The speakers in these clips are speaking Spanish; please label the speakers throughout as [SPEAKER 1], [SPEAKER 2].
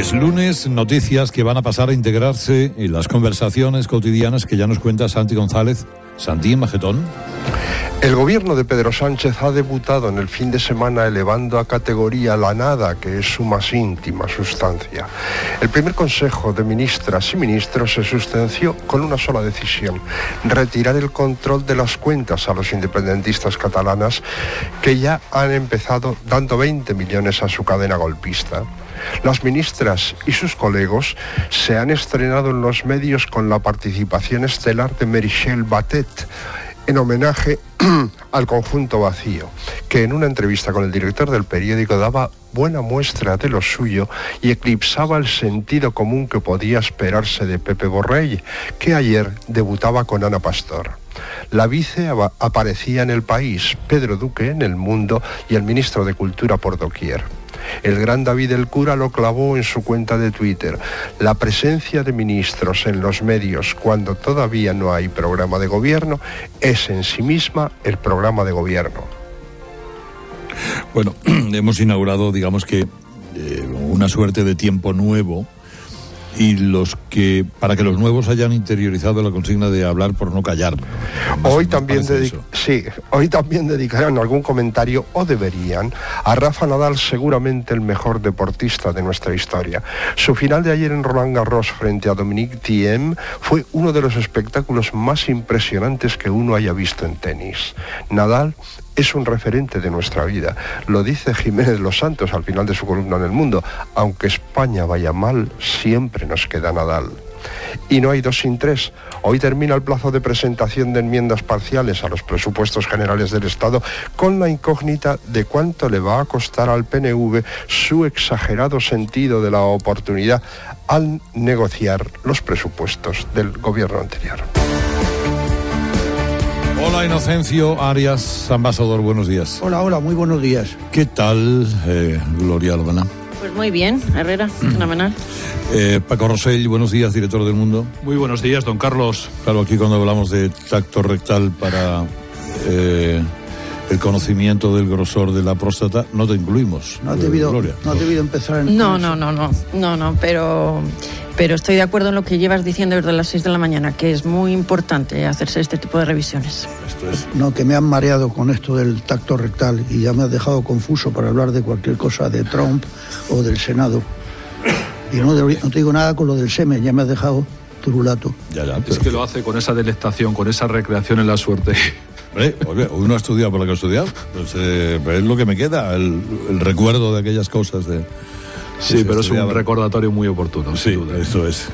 [SPEAKER 1] Es lunes, noticias que van a pasar a integrarse en las conversaciones cotidianas que ya nos cuenta Santi González. Santi, majetón.
[SPEAKER 2] El gobierno de Pedro Sánchez ha debutado en el fin de semana elevando a categoría la nada, que es su más íntima sustancia. El primer Consejo de Ministras y Ministros se sustanció con una sola decisión: retirar el control de las cuentas a los independentistas catalanas, que ya han empezado dando 20 millones a su cadena golpista. Las ministras y sus colegas se han estrenado en los medios con la participación estelar de Meritxell Batet, en homenaje al conjunto vacío, que en una entrevista con el director del periódico daba buena muestra de lo suyo y eclipsaba el sentido común que podía esperarse de Pepe Borrell, que ayer debutaba con Ana Pastor. La vice aparecía en El País, Pedro Duque en El Mundo y el ministro de Cultura por doquier. El gran David el Cura lo clavó en su cuenta de Twitter: la presencia de ministros en los medios cuando todavía no hay programa de gobierno es en sí misma el programa de gobierno.
[SPEAKER 1] Bueno, hemos inaugurado, digamos que, una suerte de tiempo nuevo, y para que los nuevos hayan interiorizado la consigna de hablar por no callar.
[SPEAKER 2] Hoy también dedicarán algún comentario, o deberían, a Rafa Nadal, seguramente el mejor deportista de nuestra historia. Su final de ayer en Roland Garros frente a Dominique Thiem fue uno de los espectáculos más impresionantes que uno haya visto en tenis. Nadal es un referente de nuestra vida. Lo dice Jiménez Los Santos al final de su columna en El Mundo: aunque España vaya mal, siempre nos queda Nadal. Y no hay dos sin tres. Hoy termina el plazo de presentación de enmiendas parciales a los presupuestos generales del Estado, con la incógnita de cuánto le va a costar al PNV su exagerado sentido de la oportunidad al negociar los presupuestos del gobierno anterior.
[SPEAKER 1] Hola, Inocencio Arias, ambasador, buenos días.
[SPEAKER 3] Hola, muy buenos días.
[SPEAKER 1] ¿Qué tal, Gloria Albana?
[SPEAKER 4] Pues muy bien, Herrera, fenomenal.
[SPEAKER 1] Paco Rosell, buenos días, director del Mundo.
[SPEAKER 5] Muy buenos días, don Carlos.
[SPEAKER 1] Claro, aquí cuando hablamos de tacto rectal para el conocimiento del grosor de la próstata, no te incluimos.
[SPEAKER 3] No has debido empezar en...
[SPEAKER 4] No, pero estoy de acuerdo en lo que llevas diciendo desde las 6 de la mañana, que es muy importante hacerse este tipo de revisiones.
[SPEAKER 3] No, que me han mareado con esto del tacto rectal y ya me has dejado confuso para hablar de cualquier cosa de Trump o del Senado. Y no te digo nada con lo del semen, ya me has dejado turulato.
[SPEAKER 5] Ya, es que lo hace con esa delectación, con esa recreación en la suerte.
[SPEAKER 1] Uno ha estudiado por lo que ha estudiado, pues, es lo que me queda, el recuerdo de aquellas cosas de...
[SPEAKER 5] Sí, pero es un recordatorio muy oportuno.
[SPEAKER 1] Sí,
[SPEAKER 5] sin duda.
[SPEAKER 1] Esto es.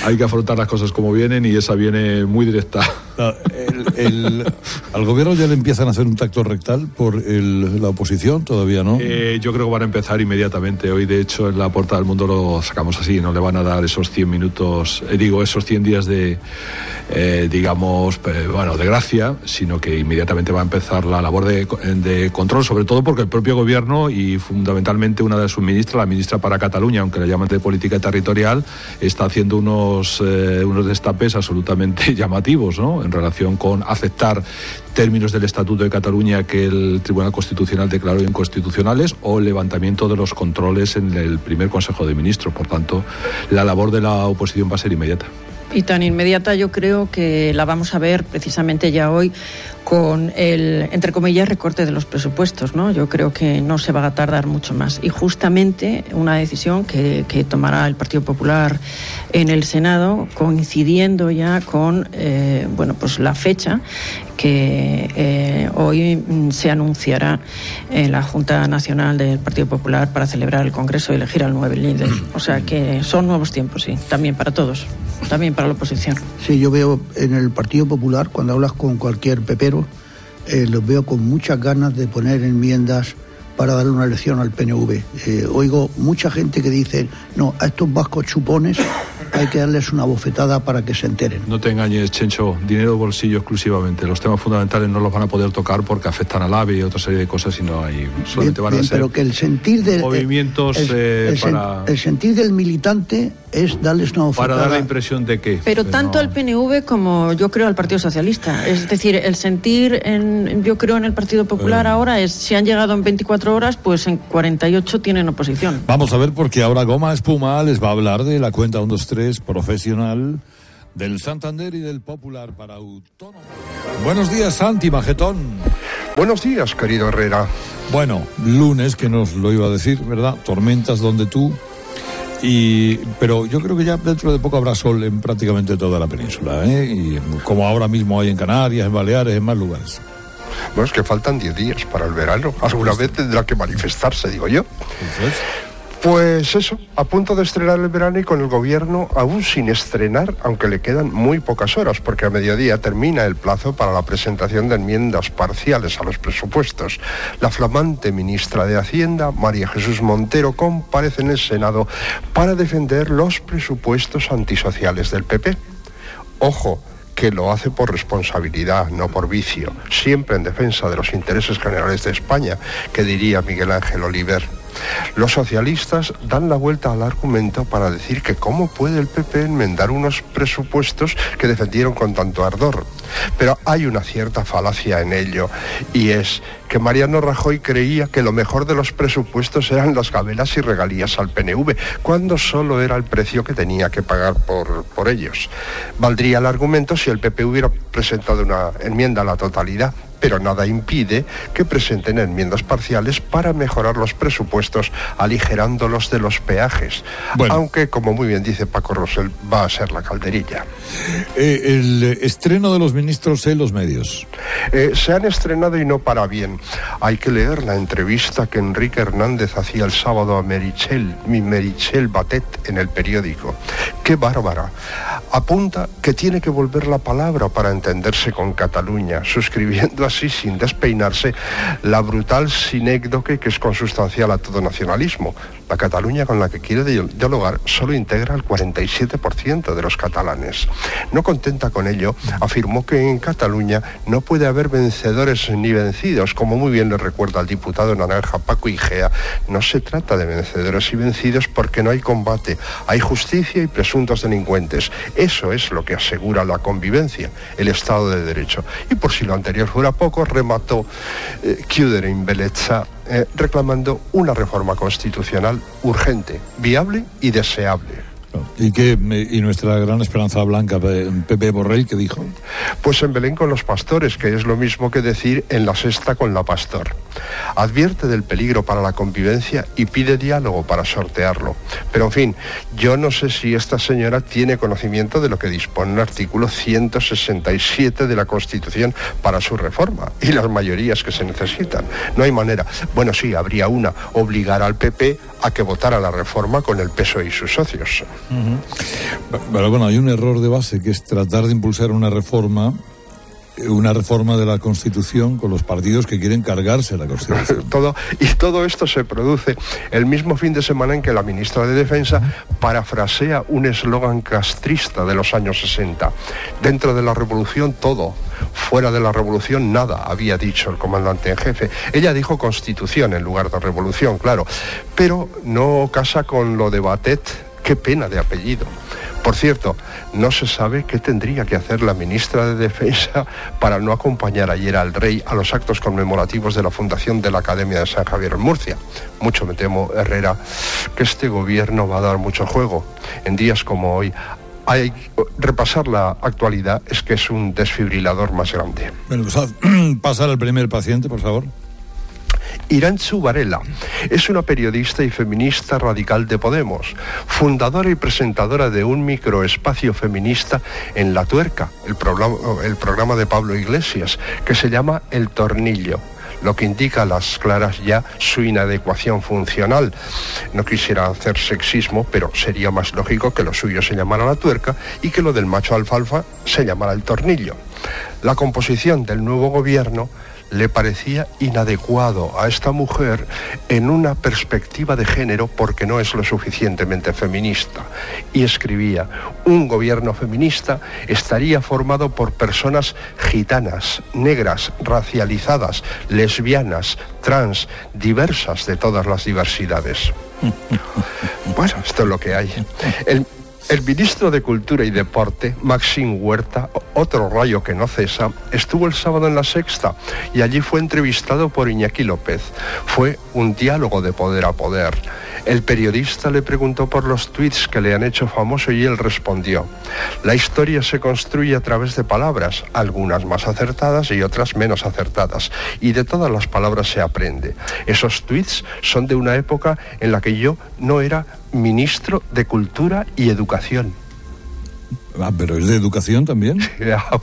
[SPEAKER 5] Hay que afrontar las cosas como vienen y esa viene muy directa.
[SPEAKER 1] No, al gobierno ya le empiezan a hacer un tacto rectal por la oposición, todavía no.
[SPEAKER 5] Yo creo que van a empezar inmediatamente. Hoy, de hecho, en la Porta del Mundo lo sacamos así. No le van a dar esos 100 minutos, esos 100 días de, de gracia, sino que inmediatamente va a empezar la labor de control, sobre todo porque el propio gobierno y fundamentalmente una de sus ministras, la ministra para Cataluña, aunque le llaman de política territorial, está haciendo unos destapes absolutamente llamativos, ¿no?, en relación con aceptar términos del Estatuto de Cataluña que el Tribunal Constitucional declaró inconstitucionales, o el levantamiento de los controles en el primer Consejo de Ministros. Por tanto, la labor de la oposición va a ser inmediata.
[SPEAKER 4] Y tan inmediata yo creo que la vamos a ver precisamente ya hoy con el, entre comillas, recorte de los presupuestos, ¿no? Yo creo que no se va a tardar mucho más. Y justamente una decisión que tomará el Partido Popular en el Senado, coincidiendo ya con la fecha que hoy se anunciará en la Junta Nacional del Partido Popular para celebrar el Congreso y elegir al nuevo líder. O sea que son nuevos tiempos, sí, también para todos, también para la oposición.
[SPEAKER 3] Sí, yo veo en el Partido Popular, cuando hablas con cualquier pepero, los veo con muchas ganas de poner enmiendas para darle una lección al PNV. Oigo mucha gente que dice, no, a estos vascos chupones hay que darles una bofetada para que se enteren.
[SPEAKER 5] No te engañes, Chencho, dinero de bolsillo exclusivamente. Los temas fundamentales no los van a poder tocar porque afectan al AVE y otra serie de cosas y no hay... Solamente van a ser
[SPEAKER 3] pero que el sentir del
[SPEAKER 5] movimientos
[SPEAKER 3] el sentir del militante es darles una bofetada.
[SPEAKER 5] Para dar la impresión de que...
[SPEAKER 4] Pero tanto al PNV como yo creo al Partido Socialista. Es decir, el sentir, yo creo en el Partido Popular ahora es, si han llegado en 24 horas, pues en 48 tienen oposición.
[SPEAKER 1] Vamos a ver, porque ahora Goma Espuma les va a hablar de la cuenta 123 profesional del Santander y del Popular para autónomos. Buenos días, Santi Majetón.
[SPEAKER 2] Buenos días, querido Herrera.
[SPEAKER 1] Bueno, lunes, que nos lo iba a decir, ¿verdad? Tormentas donde tú... Pero yo creo que ya dentro de poco habrá sol en prácticamente toda la península, y como ahora mismo hay en Canarias, en Baleares, en más lugares.
[SPEAKER 2] Bueno, es que faltan 10 días para el verano. Alguna vez tendrá que manifestarse, digo yo. Pues eso, a punto de estrenar el verano y con el gobierno aún sin estrenar, aunque le quedan muy pocas horas, porque a mediodía termina el plazo para la presentación de enmiendas parciales a los presupuestos. La flamante ministra de Hacienda, María Jesús Montero, comparece en el Senado para defender los presupuestos antisociales del PP. Ojo, que lo hace por responsabilidad, no por vicio, siempre en defensa de los intereses generales de España, que diría Miguel Ángel Oliver. Los socialistas dan la vuelta al argumento para decir que cómo puede el PP enmendar unos presupuestos que defendieron con tanto ardor. Pero hay una cierta falacia en ello, y es que Mariano Rajoy creía que lo mejor de los presupuestos eran las gabelas y regalías al PNV, cuando solo era el precio que tenía que pagar por ellos. Valdría el argumento si el PP hubiera presentado una enmienda a la totalidad, pero nada impide que presenten enmiendas parciales para mejorar los presupuestos, aligerándolos de los peajes. Bueno. Aunque, como muy bien dice Paco Rosell, va a ser la calderilla.
[SPEAKER 1] El estreno de los ministros en los medios.
[SPEAKER 2] Se han estrenado y no para bien. Hay que leer la entrevista que Enrique Hernández hacía el sábado a Meritxell Batet en El Periódico. ¡Qué bárbara! Apunta que tiene que volver la palabra para entenderse con Cataluña, suscribiendo así, sin despeinarse, la brutal sinécdoque que es consustancial a todo nacionalismo. La Cataluña con la que quiere dialogar solo integra el 47% de los catalanes. No contenta con ello, afirmó que en Cataluña no puede haber vencedores ni vencidos, como muy bien le recuerda al diputado naranja Paco Igea. No se trata de vencedores y vencidos porque no hay combate, hay justicia y presuntos delincuentes. Eso es lo que asegura la convivencia, el Estado de Derecho. Y por si lo anterior fuera poco, remató Chiudere Bellezza reclamando una reforma constitucional urgente, viable y deseable.
[SPEAKER 1] ¿Y nuestra gran esperanza blanca, Pepe Borrell, qué dijo?
[SPEAKER 2] Pues en Belén con los pastores, que es lo mismo que decir en la Sexta con la Pastor. Advierte del peligro para la convivencia y pide diálogo para sortearlo. Pero en fin, yo no sé si esta señora tiene conocimiento de lo que dispone el artículo 167 de la Constitución para su reforma y las mayorías que se necesitan. No hay manera. Bueno, sí, habría una, obligar al PP a que votara la reforma con el PSOE y sus socios.
[SPEAKER 1] Pero bueno, hay un error de base, que es tratar de impulsar una reforma de la Constitución con los partidos que quieren cargarse la Constitución.
[SPEAKER 2] Todo esto se produce el mismo fin de semana en que la ministra de Defensa parafrasea un eslogan castrista de los años 60. Dentro de la revolución todo, fuera de la revolución nada, había dicho el comandante en jefe. Ella dijo Constitución en lugar de revolución, claro, pero no casa con lo de Batet. Qué pena de apellido. Por cierto, no se sabe qué tendría que hacer la ministra de Defensa para no acompañar ayer al rey a los actos conmemorativos de la fundación de la Academia de San Javier en Murcia. Mucho me temo, Herrera, que este gobierno va a dar mucho juego. En días como hoy, repasar la actualidad es que es un desfibrilador más grande.
[SPEAKER 1] Bueno, pues pasar al primer paciente, por favor.
[SPEAKER 2] Irantzu Varela es una periodista y feminista radical de Podemos, fundadora y presentadora de un microespacio feminista en La Tuerca, el programa de Pablo Iglesias, que se llama El Tornillo, lo que indica a las claras ya su inadecuación funcional. No quisiera hacer sexismo, pero sería más lógico que lo suyo se llamara La Tuerca y que lo del macho alfalfa se llamara El Tornillo. La composición del nuevo gobierno le parecía inadecuado a esta mujer en una perspectiva de género porque no es lo suficientemente feminista. Y escribía: un gobierno feminista estaría formado por personas gitanas, negras, racializadas, lesbianas, trans, diversas de todas las diversidades. Bueno, esto es lo que hay. El ministro de Cultura y Deporte, Maxim Huerta, otro rayo que no cesa, estuvo el sábado en La Sexta y allí fue entrevistado por Iñaki López. Fue un diálogo de poder a poder. El periodista le preguntó por los tuits que le han hecho famoso y él respondió: la historia se construye a través de palabras, algunas más acertadas y otras menos acertadas, y de todas las palabras se aprende. Esos tuits son de una época en la que yo no era ministro de Cultura y Educación.
[SPEAKER 1] Ah, pero es de educación también.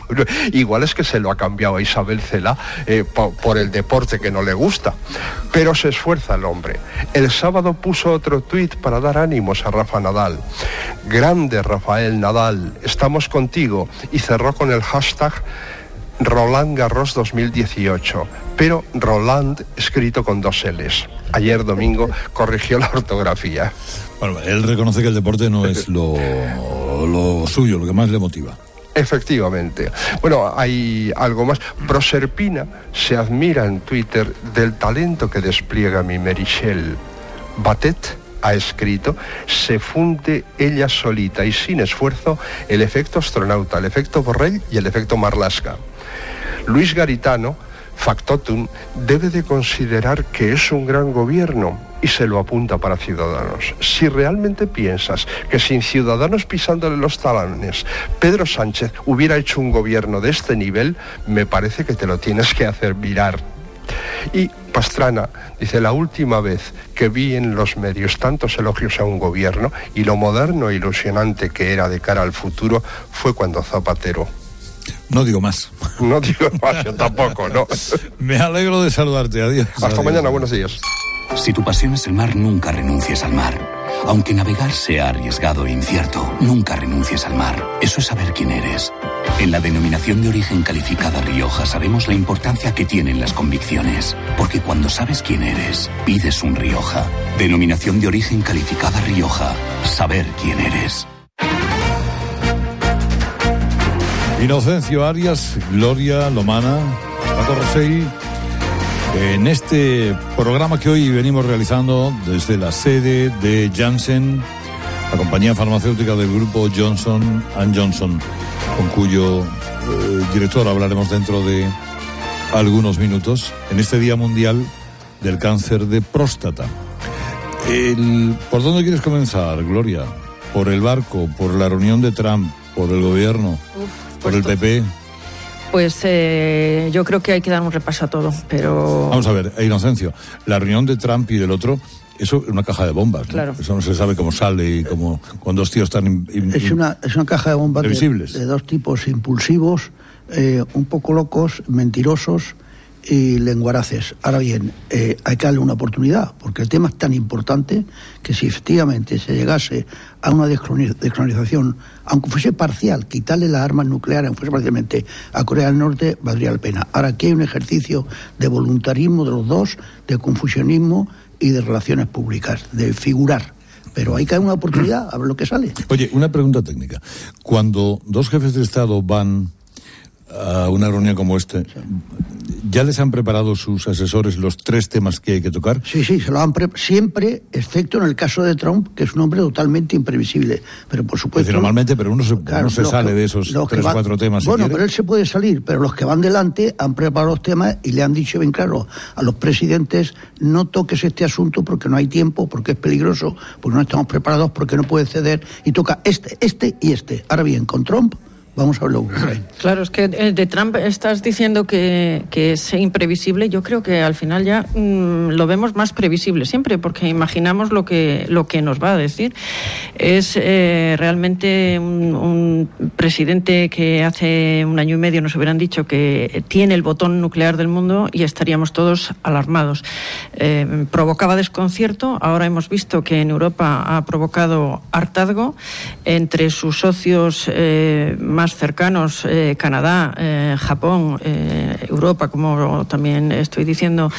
[SPEAKER 2] Bueno, igual es que se lo ha cambiado a Isabel Cela por el deporte que no le gusta, pero se esfuerza el hombre. El sábado puso otro tuit para dar ánimos a Rafa Nadal. Grande Rafael Nadal, estamos contigo, y cerró con el hashtag Roland Garros 2018, pero Roland escrito con 2 L's. Ayer domingo corrigió la ortografía.
[SPEAKER 1] Bueno, él reconoce que el deporte no es lo suyo, lo que más le motiva.
[SPEAKER 2] Efectivamente. Bueno, hay algo más. Proserpina se admira en Twitter del talento que despliega mi Merichel. Batet ha escrito: se funde ella solita y sin esfuerzo el efecto astronauta, el efecto Borrell y el efecto Marlaska. Luis Garitano, factotum, debe de considerar que es un gran gobierno y se lo apunta para Ciudadanos. Si realmente piensas que sin Ciudadanos pisándole los talones Pedro Sánchez hubiera hecho un gobierno de este nivel, me parece que te lo tienes que hacer mirar. Y Pastrana dice: la última vez que vi en los medios tantos elogios a un gobierno y lo moderno e ilusionante que era de cara al futuro fue cuando Zapatero.
[SPEAKER 1] No digo más.
[SPEAKER 2] No digo más, yo tampoco, ¿no?
[SPEAKER 1] Me alegro de saludarte, adiós.
[SPEAKER 2] Hasta
[SPEAKER 1] adiós.
[SPEAKER 2] Mañana, buenos días.
[SPEAKER 6] Si tu pasión es el mar, nunca renuncies al mar. Aunque navegar sea arriesgado e incierto, nunca renuncies al mar. Eso es saber quién eres. En la denominación de origen calificada Rioja sabemos la importancia que tienen las convicciones. Porque cuando sabes quién eres, pides un Rioja. Denominación de origen calificada Rioja. Saber quién eres.
[SPEAKER 1] Inocencio Arias, Gloria Lomana, Paco Rosell, en este programa que hoy venimos realizando desde la sede de Janssen, la compañía farmacéutica del grupo Johnson & Johnson, con cuyo director hablaremos dentro de algunos minutos, en este Día Mundial del Cáncer de Próstata. ¿Por dónde quieres comenzar, Gloria? ¿Por el barco, por la reunión de Trump, por el gobierno, por el PP?
[SPEAKER 4] Pues yo creo que hay que dar un repaso a todo, pero...
[SPEAKER 1] Vamos a ver, Inocencio, la reunión de Trump y del otro, eso es una caja de bombas, ¿no?
[SPEAKER 4] Claro.
[SPEAKER 1] Eso no se sabe cómo sale y cómo, cuando dos tíos tan
[SPEAKER 3] es una caja de bombas de 2 tipos impulsivos, un poco locos, mentirosos y lenguaraces. Ahora bien, hay que darle una oportunidad, porque el tema es tan importante que si efectivamente se llegase a una descolonización, aunque fuese parcial, quitarle las armas nucleares, aunque fuese parcialmente, a Corea del Norte, valdría la pena. Ahora aquí hay un ejercicio de voluntarismo de los dos, de confusionismo y de relaciones públicas, de figurar. Pero hay que dar una oportunidad, a ver lo que sale.
[SPEAKER 1] Oye, una pregunta técnica. Cuando 2 jefes de Estado van a una reunión como esta, ¿ya les han preparado sus asesores los 3 temas que hay que tocar?
[SPEAKER 3] Sí, se lo han siempre, excepto en el caso de Trump, que es un hombre totalmente imprevisible. Pero por supuesto...
[SPEAKER 1] Es decir, normalmente, pero uno se sale de esos 3 o 4 temas.
[SPEAKER 3] Bueno, pero él se puede salir, pero los que van delante han preparado los temas y le han dicho bien claro a los presidentes: no toques este asunto porque no hay tiempo, porque es peligroso, porque no estamos preparados, porque no puede ceder, y toca este y este. Ahora bien, con Trump... vamos a verlo.
[SPEAKER 4] Claro, es que de Trump estás diciendo que es imprevisible. Yo creo que al final ya lo vemos más previsible siempre, porque imaginamos lo que nos va a decir. Es realmente un presidente que hace 1 año y medio nos hubieran dicho que tiene el botón nuclear del mundo y estaríamos todos alarmados. Provocaba desconcierto. Ahora hemos visto que en Europa ha provocado hartazgo entre sus socios más más cercanos, Canadá, Japón, Europa, como también estoy diciendo,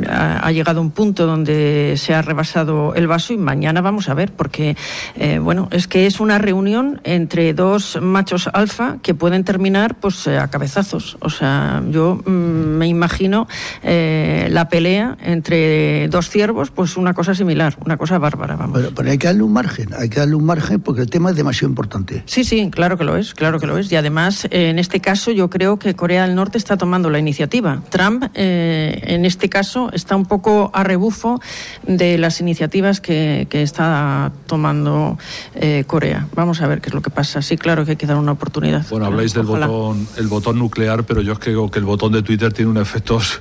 [SPEAKER 4] ha llegado a un punto donde se ha rebasado el vaso y mañana vamos a ver, porque es que es una reunión entre dos machos alfa que pueden terminar pues a cabezazos. O sea, yo me imagino la pelea entre dos ciervos, pues una cosa similar, una cosa bárbara, vamos.
[SPEAKER 3] Pero hay que darle un margen porque el tema es demasiado importante.
[SPEAKER 4] Sí, claro que lo es. Y además, en este caso, yo creo que Corea del Norte está tomando la iniciativa. Trump, en este caso, está un poco a rebufo de las iniciativas que está tomando Corea. Vamos a ver qué es lo que pasa. Sí, claro que hay que dar una oportunidad.
[SPEAKER 5] Bueno, habláis del botón nuclear, pero yo creo que el botón de Twitter tiene unos efectos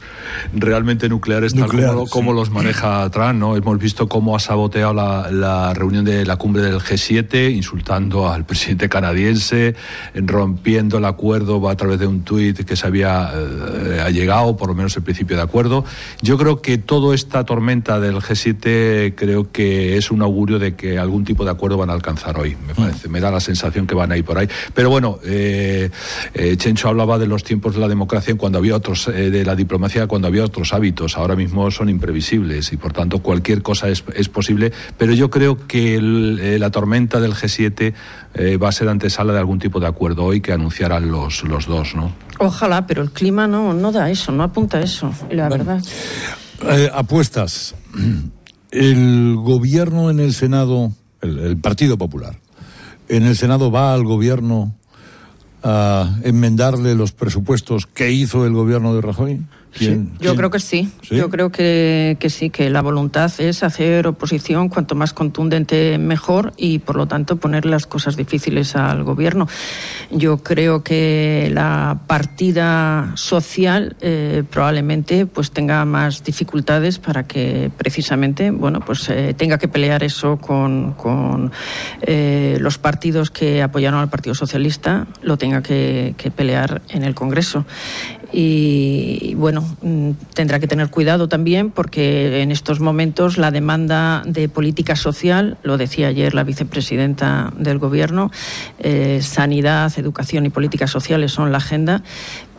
[SPEAKER 5] realmente nucleares, tal como los maneja Trump, ¿no? Hemos visto cómo ha saboteado la reunión de la cumbre del G7, insultando al presidente canadiense, rompiendo el acuerdo a través de un tuit que se había llegado, por lo menos el principio de acuerdo. Yo creo que toda esta tormenta del G7 creo que es un augurio de que algún tipo de acuerdo van a alcanzar hoy, me parece. Me da la sensación que van a ir por ahí. Pero bueno, Chencho hablaba de los tiempos de la democracia cuando había otros, de la diplomacia cuando había otros hábitos. Ahora mismo son imprevisibles y por tanto cualquier cosa es posible, pero yo creo que la tormenta del G7 va a ser antesala de algún tipo de acuerdo hoy que anunciarán los dos, ¿no?
[SPEAKER 4] Ojalá, pero el clima no da eso, no apunta a eso, la verdad.
[SPEAKER 1] Apuestas. El gobierno en el Senado, el Partido Popular, en el Senado va al gobierno a enmendarle los presupuestos que hizo el gobierno de Rajoy.
[SPEAKER 4] Yo creo que sí. Yo creo que sí, que la voluntad es hacer oposición cuanto más contundente mejor y por lo tanto poner las cosas difíciles al gobierno. Yo creo que la partida social probablemente pues tenga más dificultades para que precisamente tenga que pelear eso con los partidos que apoyaron al Partido Socialista, lo tenga que pelear en el Congreso. Y tendrá que tener cuidado también porque en estos momentos la demanda de política social, lo decía ayer la vicepresidenta del Gobierno, sanidad, educación y políticas sociales son la agenda,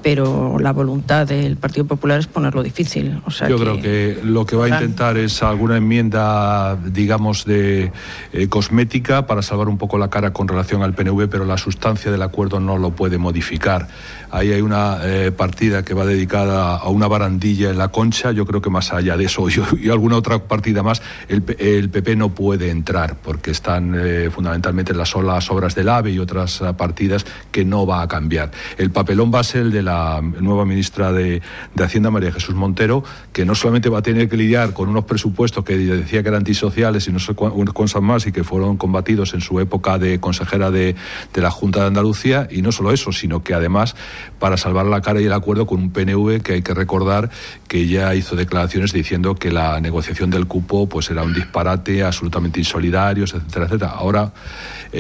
[SPEAKER 4] pero la voluntad del Partido Popular es ponerlo difícil. O sea, yo
[SPEAKER 5] creo que lo que va a intentar es alguna enmienda, digamos, de cosmética para salvar un poco la cara con relación al PNV, pero la sustancia del acuerdo no lo puede modificar. Ahí hay una partida que va dedicada a una barandilla en la Concha. Yo creo que más allá de eso y alguna otra partida más, el PP no puede entrar porque están fundamentalmente las obras del AVE y otras partidas que no va a cambiar. El papelón va a ser el de la nueva ministra de Hacienda, María Jesús Montero, que no solamente va a tener que lidiar con unos presupuestos que decía que eran antisociales y no sé cuántas cosas más y que fueron combatidos en su época de consejera de la Junta de Andalucía, y no solo eso, sino que además para salvar la cara y el acuerdo con un PNV que hay que recordar que ya hizo declaraciones diciendo que la negociación del cupo pues era un disparate, absolutamente insolidarios, etcétera, etcétera. Ahora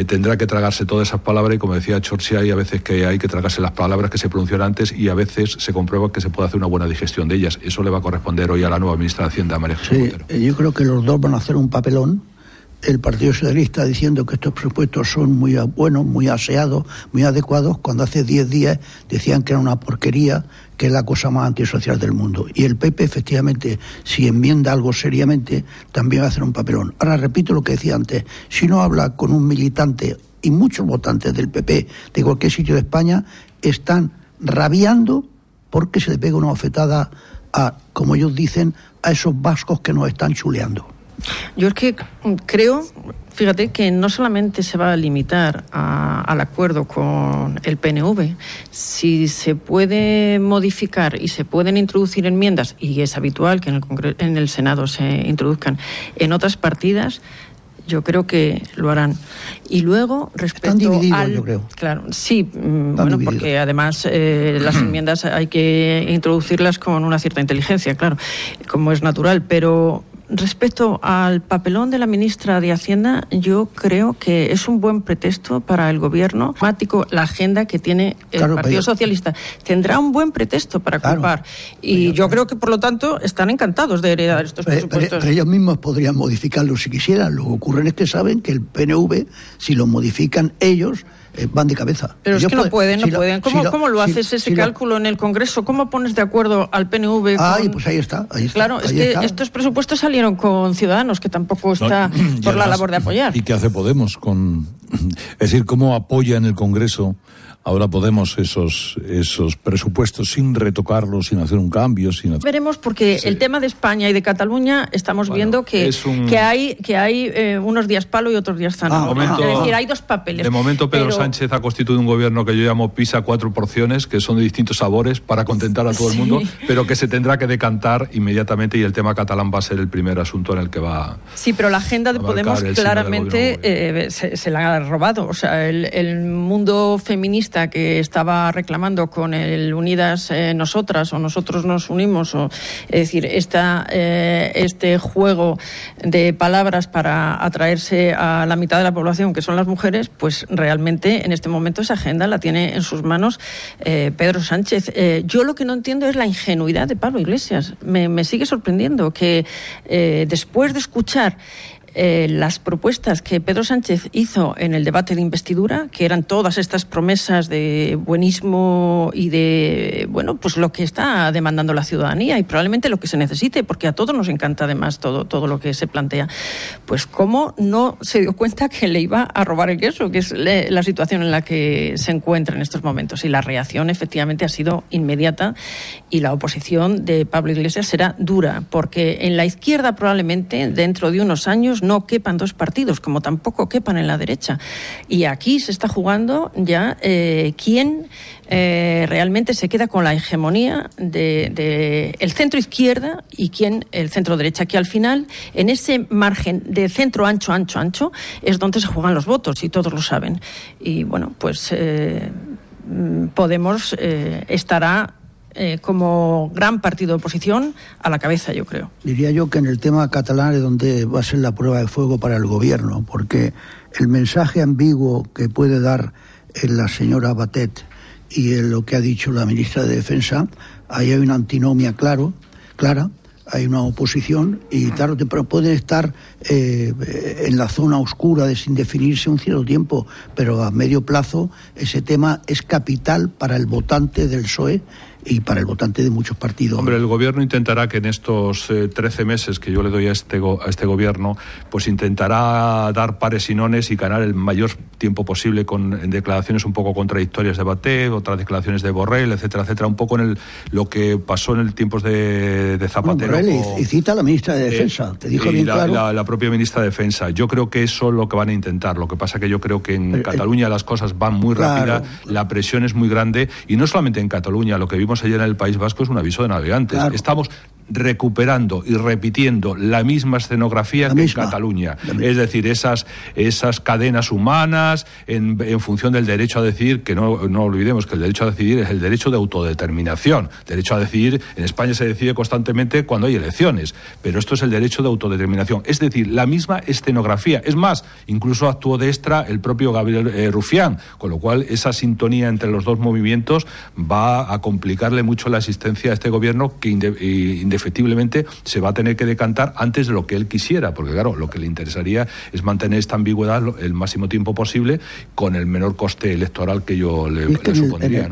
[SPEAKER 5] tendrá que tragarse todas esas palabras y, como decía Chorchi, hay a veces que hay que tragarse las palabras que se pronuncian antes y a veces se comprueba que se puede hacer una buena digestión de ellas. Eso le va a corresponder hoy a la nueva ministra de Hacienda, María Jesús Montero.
[SPEAKER 3] Yo creo que los dos van a hacer un papelón. El Partido Socialista diciendo que estos presupuestos son muy buenos, muy aseados, muy adecuados, cuando hace 10 días decían que era una porquería, que es la cosa más antisocial del mundo. Y el PP, efectivamente, si enmienda algo seriamente, también va a hacer un papelón. Ahora, repito lo que decía antes, si no habla con un militante, y muchos votantes del PP de cualquier sitio de España, están rabiando porque se le pega una bofetada a, como ellos dicen, a esos vascos que nos están chuleando.
[SPEAKER 4] Yo es que creo, fíjate, que no solamente se va a limitar al acuerdo con el PNV. Si se puede modificar y se pueden introducir enmiendas, y es habitual que en el Senado se introduzcan en otras partidas, yo creo que lo harán. Y luego, respecto
[SPEAKER 3] están divididos, yo creo.
[SPEAKER 4] Claro, sí, porque además las enmiendas hay que introducirlas con una cierta inteligencia, claro, como es natural, pero respecto al papelón de la ministra de Hacienda, yo creo que es un buen pretexto para el gobierno. La agenda que tiene el Partido Socialista tendrá un buen pretexto para culpar. Y yo creo que, por lo tanto, están encantados de heredar estos presupuestos.
[SPEAKER 3] Pero ellos mismos podrían modificarlo si quisieran. Lo que ocurre es que saben que el PNV, si lo modifican ellos, van de cabeza.
[SPEAKER 4] Pero es que no pueden. ¿Cómo lo haces ese cálculo en el Congreso? ¿Cómo pones de acuerdo al PNV con...
[SPEAKER 3] pues ahí está.
[SPEAKER 4] Claro, es que estos presupuestos salieron con Ciudadanos, que tampoco está por la labor de apoyar.
[SPEAKER 1] ¿Y qué hace Podemos con...? Es decir, ¿cómo apoya en el Congreso ahora Podemos esos presupuestos sin retocarlos, sin hacer un cambio?
[SPEAKER 4] Veremos, porque el tema de España y de Cataluña estamos viendo que hay unos días palo y otros días zanahoria. Es decir, hay dos papeles.
[SPEAKER 5] De momento Pedro Sánchez ha constituido un gobierno que yo llamo pisa 4 porciones, que son de distintos sabores para contentar a todo el mundo, pero que se tendrá que decantar inmediatamente, y el tema catalán va a ser el primer asunto en el que va...
[SPEAKER 4] Sí, pero la agenda de Podemos claramente se la ha robado. O sea, el mundo feminista que estaba reclamando con el Unidas Nosotras, o Nosotros nos unimos, es decir, este juego de palabras para atraerse a la mitad de la población, que son las mujeres, pues realmente en este momento esa agenda la tiene en sus manos Pedro Sánchez. Yo lo que no entiendo es la ingenuidad de Pablo Iglesias. Me sigue sorprendiendo que después de escuchar las propuestas que Pedro Sánchez hizo en el debate de investidura, que eran todas estas promesas de buenismo y de, pues lo que está demandando la ciudadanía y probablemente lo que se necesite, porque a todos nos encanta además todo lo que se plantea, pues cómo no se dio cuenta que le iba a robar el queso, que es la situación en la que se encuentra en estos momentos. Y la reacción efectivamente ha sido inmediata, y la oposición de Pablo Iglesias será dura, porque en la izquierda probablemente dentro de unos años no quepan dos partidos, como tampoco quepan en la derecha. Y aquí se está jugando ya quién realmente se queda con la hegemonía de el centro izquierda y quién el centro derecha, que al final en ese margen de centro ancho es donde se juegan los votos, y todos lo saben. Y bueno, pues Podemos estará como gran partido de oposición a la cabeza, yo creo.
[SPEAKER 3] Diría yo que en el tema catalán es donde va a ser la prueba de fuego para el gobierno, porque el mensaje ambiguo que puede dar la señora Batet y lo que ha dicho la ministra de Defensa, ahí hay una antinomia clara, hay una oposición, y claro, pero pueden estar en la zona oscura de sin definirse un cierto tiempo, pero a medio plazo ese tema es capital para el votante del PSOE y para el votante de muchos partidos.
[SPEAKER 5] Hombre, el gobierno intentará que en estos 13 meses que yo le doy a este gobierno, pues intentará dar pares y nones y ganar el mayor tiempo posible con declaraciones un poco contradictorias de Batet, otras declaraciones de Borrell, etcétera, lo un lo que pasó en el tiempos de Zapatero.
[SPEAKER 3] Borrell y cita a la ministra de Defensa, te dijo bien claro.
[SPEAKER 5] La propia ministra de Defensa. Yo creo que eso es lo que van a intentar. Lo que pasa que yo creo que en Cataluña las cosas van muy rápidas, la presión es muy grande, y no solamente en Cataluña, lo que vimos ayer en el País Vasco es un aviso de navegantes. Claro. Estamos recuperando y repitiendo la misma escenografía en Cataluña. Es decir, esas cadenas humanas en función del derecho a decidir, que no olvidemos que el derecho a decidir es el derecho de autodeterminación. Derecho a decidir, en España se decide constantemente cuando hay elecciones, pero esto es el derecho de autodeterminación. Es decir, la misma escenografía. Es más, incluso actuó de extra el propio Gabriel Rufián, con lo cual esa sintonía entre los dos movimientos va a complicarle mucho la existencia a este gobierno, que indefectiblemente se va a tener que decantar antes de lo que él quisiera, porque claro, lo que le interesaría es mantener esta ambigüedad el máximo tiempo posible con el menor coste electoral que yo le supondría.
[SPEAKER 3] En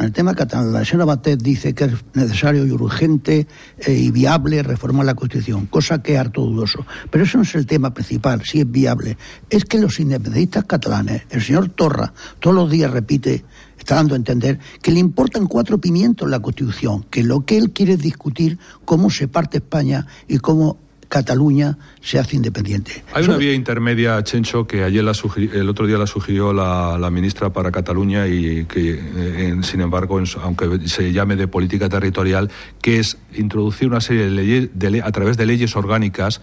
[SPEAKER 3] el tema catalán, la señora Batet dice que es necesario y urgente y viable reformar la Constitución, cosa que es harto dudoso. Pero eso no es el tema principal, si es viable. Es que los independentistas catalanes, el señor Torra, todos los días repite, está dando a entender que le importan 4 pimientos la Constitución, que lo que él quiere es discutir cómo se parte España y cómo Cataluña se hace independiente.
[SPEAKER 5] Hay una vía intermedia, Chencho, que ayer el otro día la sugirió la ministra para Cataluña, y que, sin embargo, aunque se llame de política territorial, que es introducir una serie de leyes a través de leyes orgánicas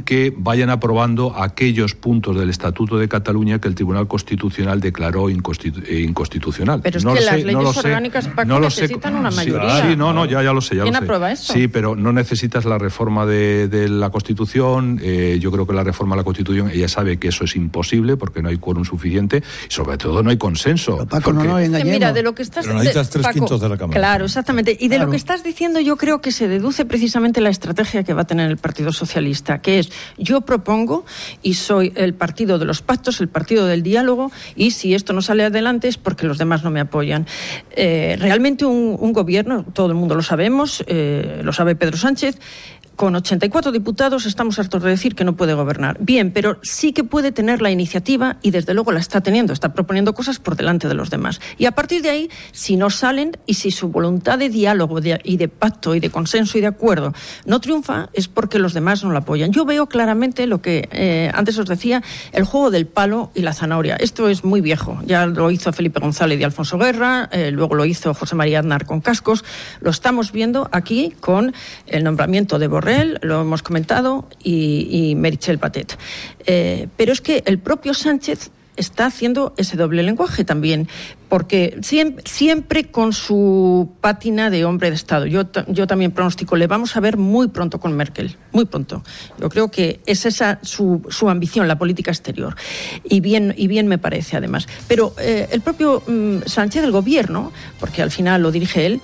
[SPEAKER 5] que vayan aprobando aquellos puntos del Estatuto de Cataluña que el Tribunal Constitucional declaró inconstitucional.
[SPEAKER 4] Pero es que las leyes orgánicas, Paco, necesitan una mayoría.
[SPEAKER 5] Sí, ya lo sé.
[SPEAKER 4] ¿Quién aprueba eso?
[SPEAKER 5] Sí, pero no necesitas la reforma de la Constitución. Yo creo que la reforma de la Constitución, ella sabe que eso es imposible porque no hay quórum suficiente y sobre todo no hay consenso.
[SPEAKER 3] Pero Paco, no nos engañemos.
[SPEAKER 4] Mira, de lo que estás...
[SPEAKER 1] Pero necesitas 3/5 de la Cámara.
[SPEAKER 4] Claro, exactamente. Y de
[SPEAKER 3] Claro.
[SPEAKER 4] lo que estás diciendo yo creo que se deduce precisamente la estrategia que va a tener el Partido Socialista, que es: yo propongo y soy el partido de los pactos, el partido del diálogo, y si esto no sale adelante es porque los demás no me apoyan. Realmente un gobierno, todo el mundo lo sabemos, lo sabe Pedro Sánchez, con 84 diputados estamos hartos de decir que no puede gobernar. Bien, pero sí que puede tener la iniciativa y desde luego la está teniendo, está proponiendo cosas por delante de los demás. Y a partir de ahí, si no salen y si su voluntad de diálogo y de pacto y de consenso y de acuerdo no triunfa, es porque los demás no la apoyan. Yo veo claramente lo que antes os decía, el juego del palo y la zanahoria. Esto es muy viejo, ya lo hizo Felipe González y Alfonso Guerra, luego lo hizo José María Aznar con Cascos, lo estamos viendo aquí con el nombramiento de Borrell, lo hemos comentado, y Meritxell Batet. Pero es que el propio Sánchez está haciendo ese doble lenguaje también, porque siempre con su pátina de hombre de Estado. Yo también pronostico, le vamos a ver muy pronto con Merkel, muy pronto. Yo creo que es esa su ambición, la política exterior. Y bien me parece, además. Pero el propio Sánchez, el gobierno, porque al final lo dirige él,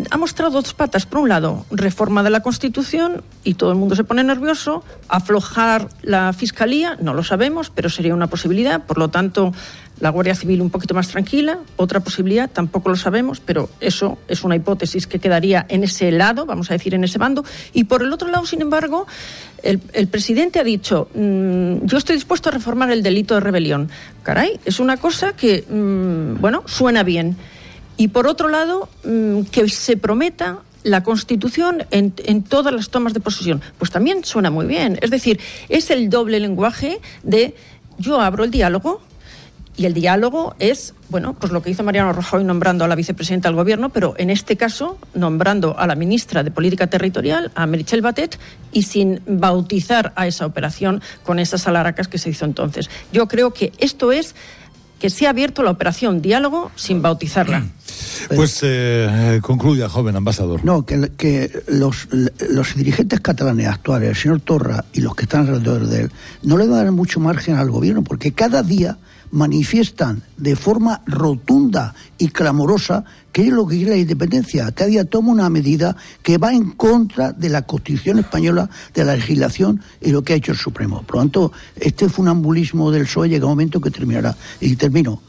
[SPEAKER 4] ha mostrado dos patas. Por un lado, reforma de la Constitución, y todo el mundo se pone nervioso. Aflojar la Fiscalía, no lo sabemos, pero sería una posibilidad. Por lo tanto, la Guardia Civil un poquito más tranquila. Otra posibilidad, tampoco lo sabemos, pero eso es una hipótesis que quedaría en ese lado, vamos a decir, en ese bando. Y por el otro lado, sin embargo, el presidente ha dicho, yo estoy dispuesto a reformar el delito de rebelión. Caray, es una cosa que, suena bien. Y por otro lado, que se prometa la Constitución en todas las tomas de posesión. Pues también suena muy bien. Es decir, es el doble lenguaje de yo abro el diálogo, y el diálogo es, pues lo que hizo Mariano Rajoy nombrando a la vicepresidenta del Gobierno, pero en este caso nombrando a la ministra de Política Territorial, a Meritxell Batet, y sin bautizar a esa operación con esas alaracas que se hizo entonces. Yo creo que esto es que se ha abierto la operación diálogo sin bautizarla.
[SPEAKER 1] Pues concluya, joven ambasador.
[SPEAKER 3] No, que los dirigentes catalanes actuales, el señor Torra y los que están alrededor de él, no le van a dar mucho margen al gobierno, porque cada día manifiestan de forma rotunda y clamorosa que es lo que quiere la independencia. Cada día toma una medida que va en contra de la Constitución española, de la legislación y lo que ha hecho el Supremo. Por lo tanto, este funambulismo del PSOE llega un momento que terminará. Y termino.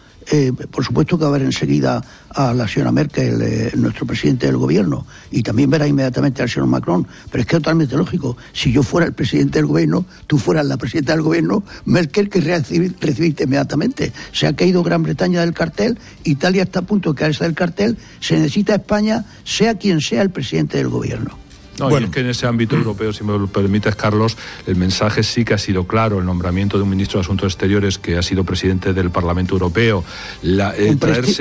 [SPEAKER 3] Por supuesto que va a ver enseguida a la señora Merkel, nuestro presidente del gobierno, y también verá inmediatamente al señor Macron, pero es que es totalmente lógico. Si yo fuera el presidente del gobierno, tú fueras la presidenta del gobierno, Merkel querría recibirte inmediatamente. Se ha caído Gran Bretaña del cartel, Italia está a punto de caerse del cartel, se necesita España, sea quien sea el presidente del gobierno.
[SPEAKER 5] No, y es que en ese ámbito europeo, si me lo permites, Carlos, el mensaje sí que ha sido claro. El nombramiento de un ministro de Asuntos Exteriores que ha sido presidente del Parlamento Europeo.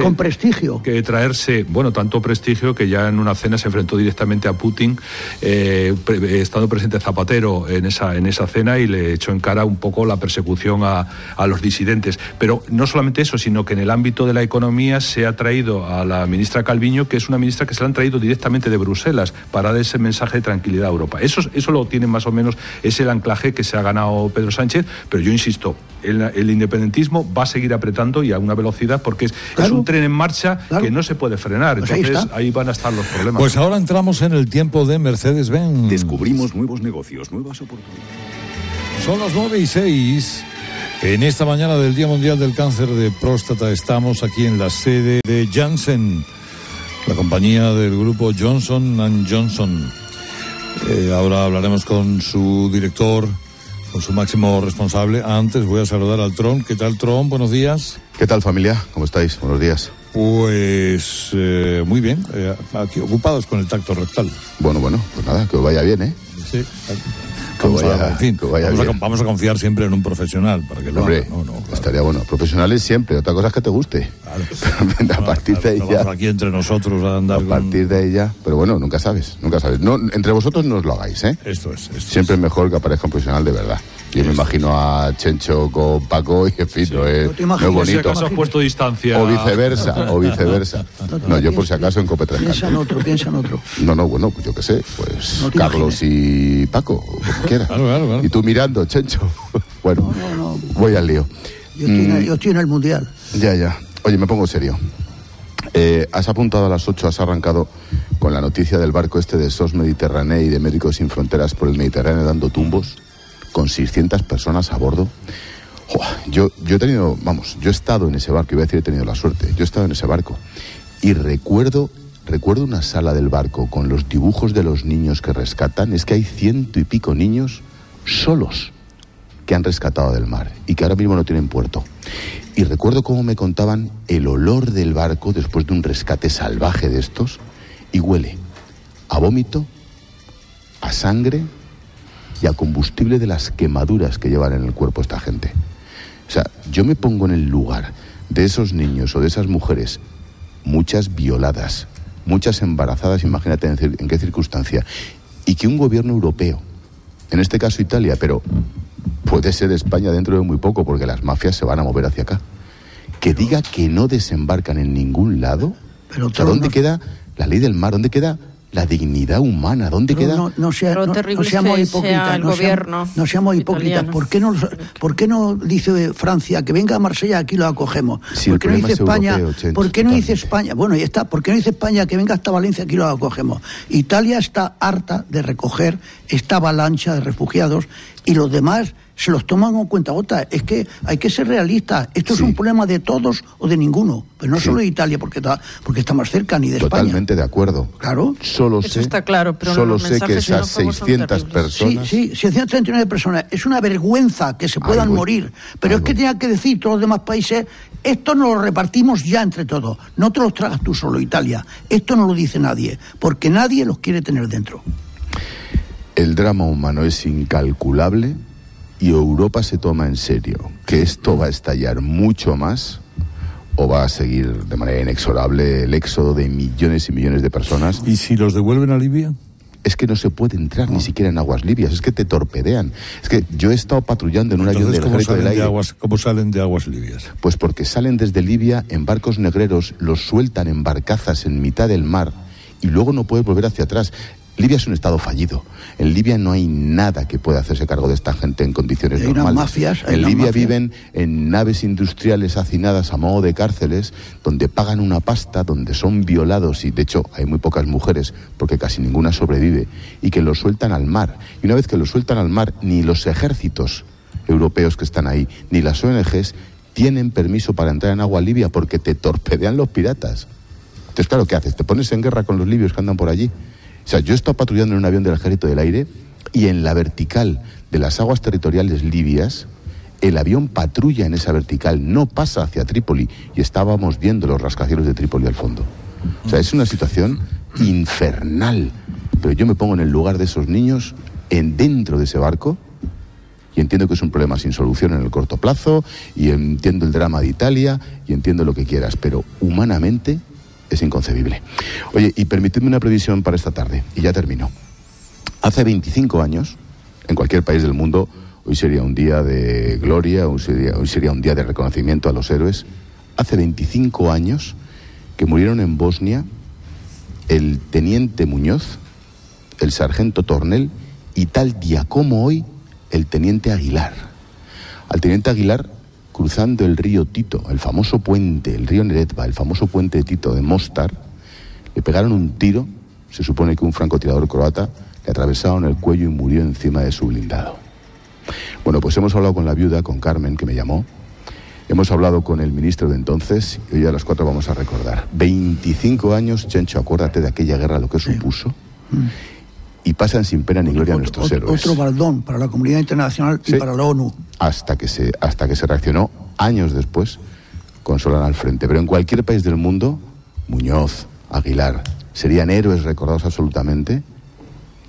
[SPEAKER 3] Con prestigio.
[SPEAKER 5] Traerse, tanto prestigio que ya en una cena se enfrentó directamente a Putin, estando presente Zapatero en esa cena, y le echó en cara un poco la persecución a los disidentes. Pero no solamente eso, sino que en el ámbito de la economía se ha traído a la ministra Calviño, que es una ministra que se la han traído directamente de Bruselas para dar ese mensaje de tranquilidad a Europa. Eso lo tiene más o menos, es el anclaje que se ha ganado Pedro Sánchez, pero yo insisto, el independentismo va a seguir apretando y a una velocidad, porque es un tren en marcha que no se puede frenar.
[SPEAKER 3] Pues
[SPEAKER 5] entonces ahí van a estar los problemas.
[SPEAKER 1] Pues ahora entramos en el tiempo de Mercedes-Benz.
[SPEAKER 7] Descubrimos nuevos negocios, nuevas oportunidades.
[SPEAKER 1] Son las 9:06. En esta mañana del Día Mundial del Cáncer de Próstata estamos aquí en la sede de Janssen, la compañía del grupo Johnson & Johnson. Ahora hablaremos con su director, con su máximo responsable. Antes voy a saludar al Tron. ¿Qué tal, Tron? Buenos días.
[SPEAKER 8] ¿Qué tal, familia? ¿Cómo estáis? Buenos días.
[SPEAKER 1] Pues muy bien, aquí ocupados con el tacto rectal.
[SPEAKER 8] Bueno, pues nada, que os vaya bien, ¿eh?
[SPEAKER 1] Sí. Vamos a confiar siempre en un profesional para que lo haga. Claro.
[SPEAKER 8] Estaría bueno. Profesionales siempre, otra cosa es que te guste. Claro. A partir de ahí ya.
[SPEAKER 1] Aquí entre nosotros a andar.
[SPEAKER 8] A partir de ahí ya. Pero bueno, nunca sabes. No, entre vosotros no os lo hagáis, ¿eh?
[SPEAKER 1] Esto es.
[SPEAKER 8] Siempre es mejor que aparezca un profesional de verdad. Yo me imagino a Chencho con Paco y, en fin, no es bonito.
[SPEAKER 5] Si acaso has puesto distancia.
[SPEAKER 8] O viceversa. No, yo por si acaso en Cope 3
[SPEAKER 3] Piensa en otro.
[SPEAKER 8] No, bueno, pues yo qué sé, pues no Carlos y Paco, como quiera.
[SPEAKER 1] Claro.
[SPEAKER 8] Y tú mirando, Chencho. Bueno,
[SPEAKER 3] No.
[SPEAKER 8] Voy al lío.
[SPEAKER 3] Yo estoy en el Mundial.
[SPEAKER 8] Ya. Oye, me pongo serio. Has apuntado a las 8, has arrancado con la noticia del barco este de SOS Mediterráneo y de Médicos Sin Fronteras por el Mediterráneo dando tumbos, con 600 personas a bordo. Yo he estado en ese barco, iba a decir he tenido la suerte, yo he estado en ese barco y recuerdo una sala del barco con los dibujos de los niños que rescatan. Es que hay 100 y pico niños solos que han rescatado del mar y que ahora mismo no tienen puerto. Y recuerdo cómo me contaban el olor del barco después de un rescate salvaje de estos, y huele a vómito, a sangre y a combustible de las quemaduras que llevan en el cuerpo esta gente. O sea, yo me pongo en el lugar de esos niños o de esas mujeres, muchas violadas, muchas embarazadas, imagínate en qué circunstancia, y que un gobierno europeo, en este caso Italia, pero puede ser España dentro de muy poco porque las mafias se van a mover hacia acá, que diga que no desembarcan en ningún lado.
[SPEAKER 3] Pero
[SPEAKER 8] o sea, ¿dónde queda la ley del mar? ¿Dónde queda la dignidad humana? ¿Dónde queda?
[SPEAKER 3] No seamos hipócritas. No seamos hipócritas. ¿Por qué no dice Francia que venga a Marsella, aquí lo acogemos?
[SPEAKER 8] Si
[SPEAKER 3] ¿Por qué no dice España?
[SPEAKER 8] Europeo,
[SPEAKER 3] ¿Por qué no dice España? Bueno, ya está. ¿Por qué no dice España que venga hasta Valencia, aquí lo acogemos? Italia está harta de recoger esta avalancha de refugiados y los demás se los toman con cuentagotas. Es que hay que ser realistas. Esto es un problema de todos o de ninguno, pero no solo de Italia, porque está más cerca, ni de España.
[SPEAKER 8] Totalmente de acuerdo.
[SPEAKER 3] Claro.
[SPEAKER 8] Eso está claro, pero solo sé que esas 600 personas...
[SPEAKER 3] Sí, 639 personas. Es una vergüenza que se puedan morir, pero es que tenía que decir todos los demás países, esto nos lo repartimos ya entre todos. No te los tragas tú solo, Italia. Esto no lo dice nadie, porque nadie los quiere tener dentro.
[SPEAKER 8] El drama humano es incalculable y Europa se toma en serio que esto va a estallar mucho más o va a seguir de manera inexorable el éxodo de millones y millones de personas.
[SPEAKER 1] ¿Y si los devuelven a Libia?
[SPEAKER 8] Es que no se puede entrar ni siquiera en aguas libias, es que te torpedean. Es que yo he estado patrullando en un avión del Ejército del Aire.
[SPEAKER 1] ¿Cómo salen de aguas libias?
[SPEAKER 8] Pues porque salen desde Libia en barcos negreros, los sueltan en barcazas en mitad del mar y luego no puedes volver hacia atrás. Libia es un estado fallido. En Libia no hay nada que pueda hacerse cargo de esta gente en condiciones normales. En Libia viven en naves industriales hacinadas a modo de cárceles, donde pagan una pasta, donde son violados, y de hecho hay muy pocas mujeres, porque casi ninguna sobrevive, y que los sueltan al mar. Y una vez que los sueltan al mar, ni los ejércitos europeos que están ahí, ni las ONGs, tienen permiso para entrar en agua libia, porque te torpedean los piratas. Entonces, claro, ¿qué haces? ¿Te pones en guerra con los libios que andan por allí? O sea, yo he estado patrullando en un avión del Ejército del Aire y en la vertical de las aguas territoriales libias, el avión patrulla en esa vertical, no pasa hacia Trípoli y estábamos viendo los rascacielos de Trípoli al fondo. O sea, es una situación infernal. Pero yo me pongo en el lugar de esos niños dentro de ese barco y entiendo que es un problema sin solución en el corto plazo y entiendo el drama de Italia y entiendo lo que quieras, pero humanamente es inconcebible. Oye, y permitidme una previsión para esta tarde, y ya termino. Hace 25 años, en cualquier país del mundo, hoy sería un día de gloria, hoy sería un día de reconocimiento a los héroes. Hace 25 años que murieron en Bosnia el teniente Muñoz, el sargento Tornel y tal día como hoy, el teniente Aguilar. Al teniente Aguilar, cruzando el río Tito, el famoso puente, el río Neretva, el famoso puente de Tito de Mostar, le pegaron un tiro, se supone que un francotirador croata, le atravesaron el cuello y murió encima de su blindado. Bueno, pues hemos hablado con la viuda, con Carmen, que me llamó, hemos hablado con el ministro de entonces, y hoy a las 4 vamos a recordar. 25 años, Chencho, acuérdate de aquella guerra, lo que supuso, y pasan sin pena ni gloria nuestros héroes.
[SPEAKER 3] Otro baldón para la comunidad internacional y para la ONU.
[SPEAKER 8] Hasta que se reaccionó años después con Solana al frente. Pero en cualquier país del mundo, Muñoz, Aguilar, serían héroes recordados absolutamente,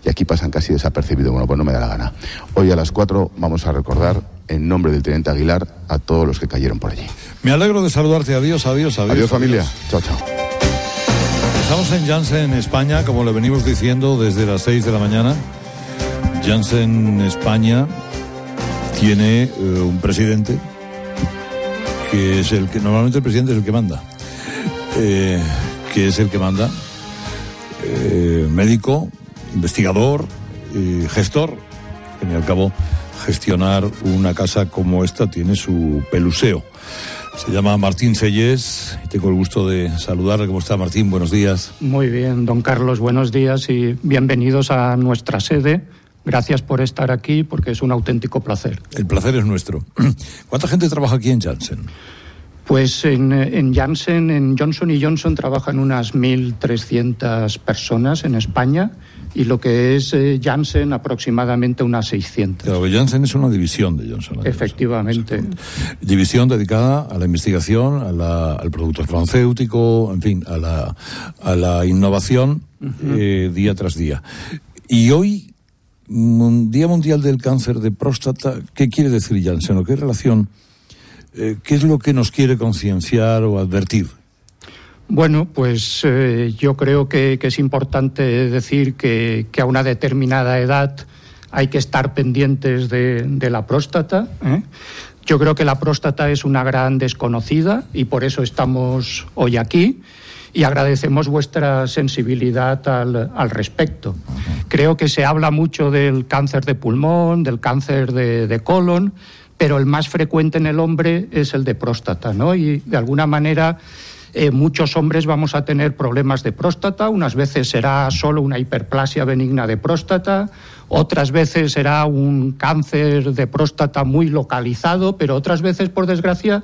[SPEAKER 8] y aquí pasan casi desapercibidos. Bueno, pues no me da la gana. Hoy a las 4 vamos a recordar, en nombre del teniente Aguilar, a todos los que cayeron por allí.
[SPEAKER 1] Me alegro de saludarte. Adiós.
[SPEAKER 8] Adiós, familia. Chao.
[SPEAKER 1] Estamos en Janssen, España, como le venimos diciendo desde las 6 de la mañana. Janssen, España, tiene un presidente que es el que... Normalmente el presidente es el que manda. Que es el que manda. Médico, investigador, gestor. Al fin y al cabo, gestionar una casa como esta tiene su peluseo. Se llama Martín Sellés y tengo el gusto de saludarle. ¿Cómo está, Martín? Buenos días.
[SPEAKER 9] Muy bien, don Carlos, buenos días y bienvenidos a nuestra sede. Gracias por estar aquí, porque es un auténtico placer.
[SPEAKER 1] El placer es nuestro. ¿Cuánta gente trabaja aquí en Janssen?
[SPEAKER 9] Pues en Janssen, en Johnson & Johnson, trabajan unas 1.300 personas en España, y lo que es Janssen, aproximadamente unas 600. Claro,
[SPEAKER 1] Janssen es una división de Johnson & Johnson.
[SPEAKER 9] Efectivamente.
[SPEAKER 1] División dedicada a la investigación, al producto farmacéutico, en fin, a la innovación día tras día. Y hoy, Día Mundial del Cáncer de Próstata, ¿qué quiere decir Janssen o qué relación, qué es lo que nos quiere concienciar o advertir?
[SPEAKER 9] Bueno, pues yo creo que es importante decir que a una determinada edad hay que estar pendientes de la próstata. Yo creo que la próstata es una gran desconocida y por eso estamos hoy aquí. Y agradecemos vuestra sensibilidad al respecto. Creo que se habla mucho del cáncer de pulmón, del cáncer de colon, pero el más frecuente en el hombre es el de próstata, ¿no? Y de alguna manera muchos hombres vamos a tener problemas de próstata. Unas veces será solo una hiperplasia benigna de próstata, otras veces será un cáncer de próstata muy localizado, pero otras veces, por desgracia,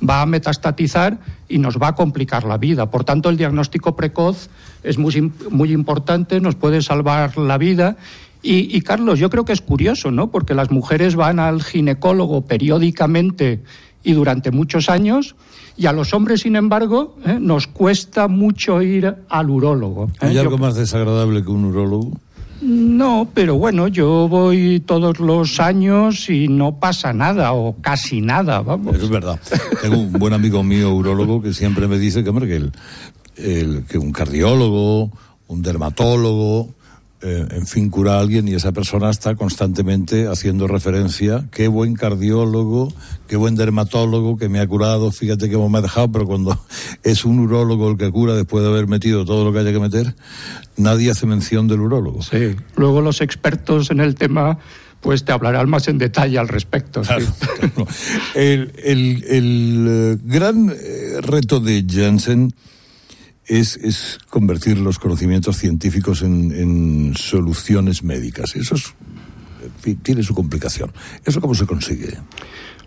[SPEAKER 9] va a metastatizar y nos va a complicar la vida. Por tanto, el diagnóstico precoz es muy importante, nos puede salvar la vida. Y Carlos, yo creo que es curioso, ¿no? Porque las mujeres van al ginecólogo periódicamente y durante muchos años, y a los hombres, sin embargo, nos cuesta mucho ir al urólogo.
[SPEAKER 1] ¿Hay algo más desagradable que un urólogo?
[SPEAKER 9] No, pero bueno, yo voy todos los años y no pasa nada, o casi nada, vamos.
[SPEAKER 1] Eso es verdad. Tengo un buen amigo mío, urólogo, que siempre me dice que, hombre, que un cardiólogo, un dermatólogo, en fin, cura a alguien, y esa persona está constantemente haciendo referencia: qué buen cardiólogo, qué buen dermatólogo que me ha curado, fíjate cómo me ha dejado. Pero cuando es un urólogo el que cura, después de haber metido todo lo que haya que meter, nadie hace mención del urólogo.
[SPEAKER 9] Sí, luego los expertos en el tema pues te hablarán más en detalle al respecto.
[SPEAKER 1] Claro,
[SPEAKER 9] sí.
[SPEAKER 1] Claro. El gran reto de Janssen es convertir los conocimientos científicos en soluciones médicas. Eso tiene su complicación. ¿Eso cómo se consigue?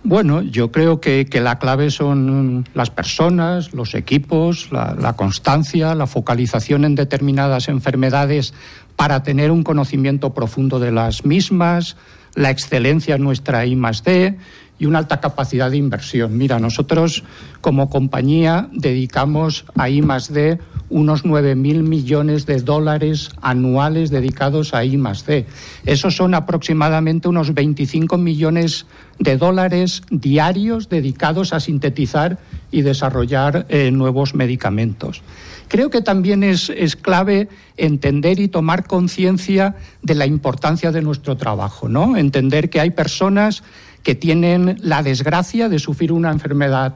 [SPEAKER 9] Bueno, yo creo que la clave son las personas, los equipos, la constancia, la focalización en determinadas enfermedades para tener un conocimiento profundo de las mismas, la excelencia en nuestra I+D y una alta capacidad de inversión. Mira, nosotros como compañía dedicamos a I+D unos 9.000 millones de dólares anuales dedicados a I+D. Esos son aproximadamente unos 25 millones de dólares diarios dedicados a sintetizar y desarrollar nuevos medicamentos. Creo que también es clave entender y tomar conciencia de la importancia de nuestro trabajo, ¿no? Entender que hay personas que tienen la desgracia de sufrir una enfermedad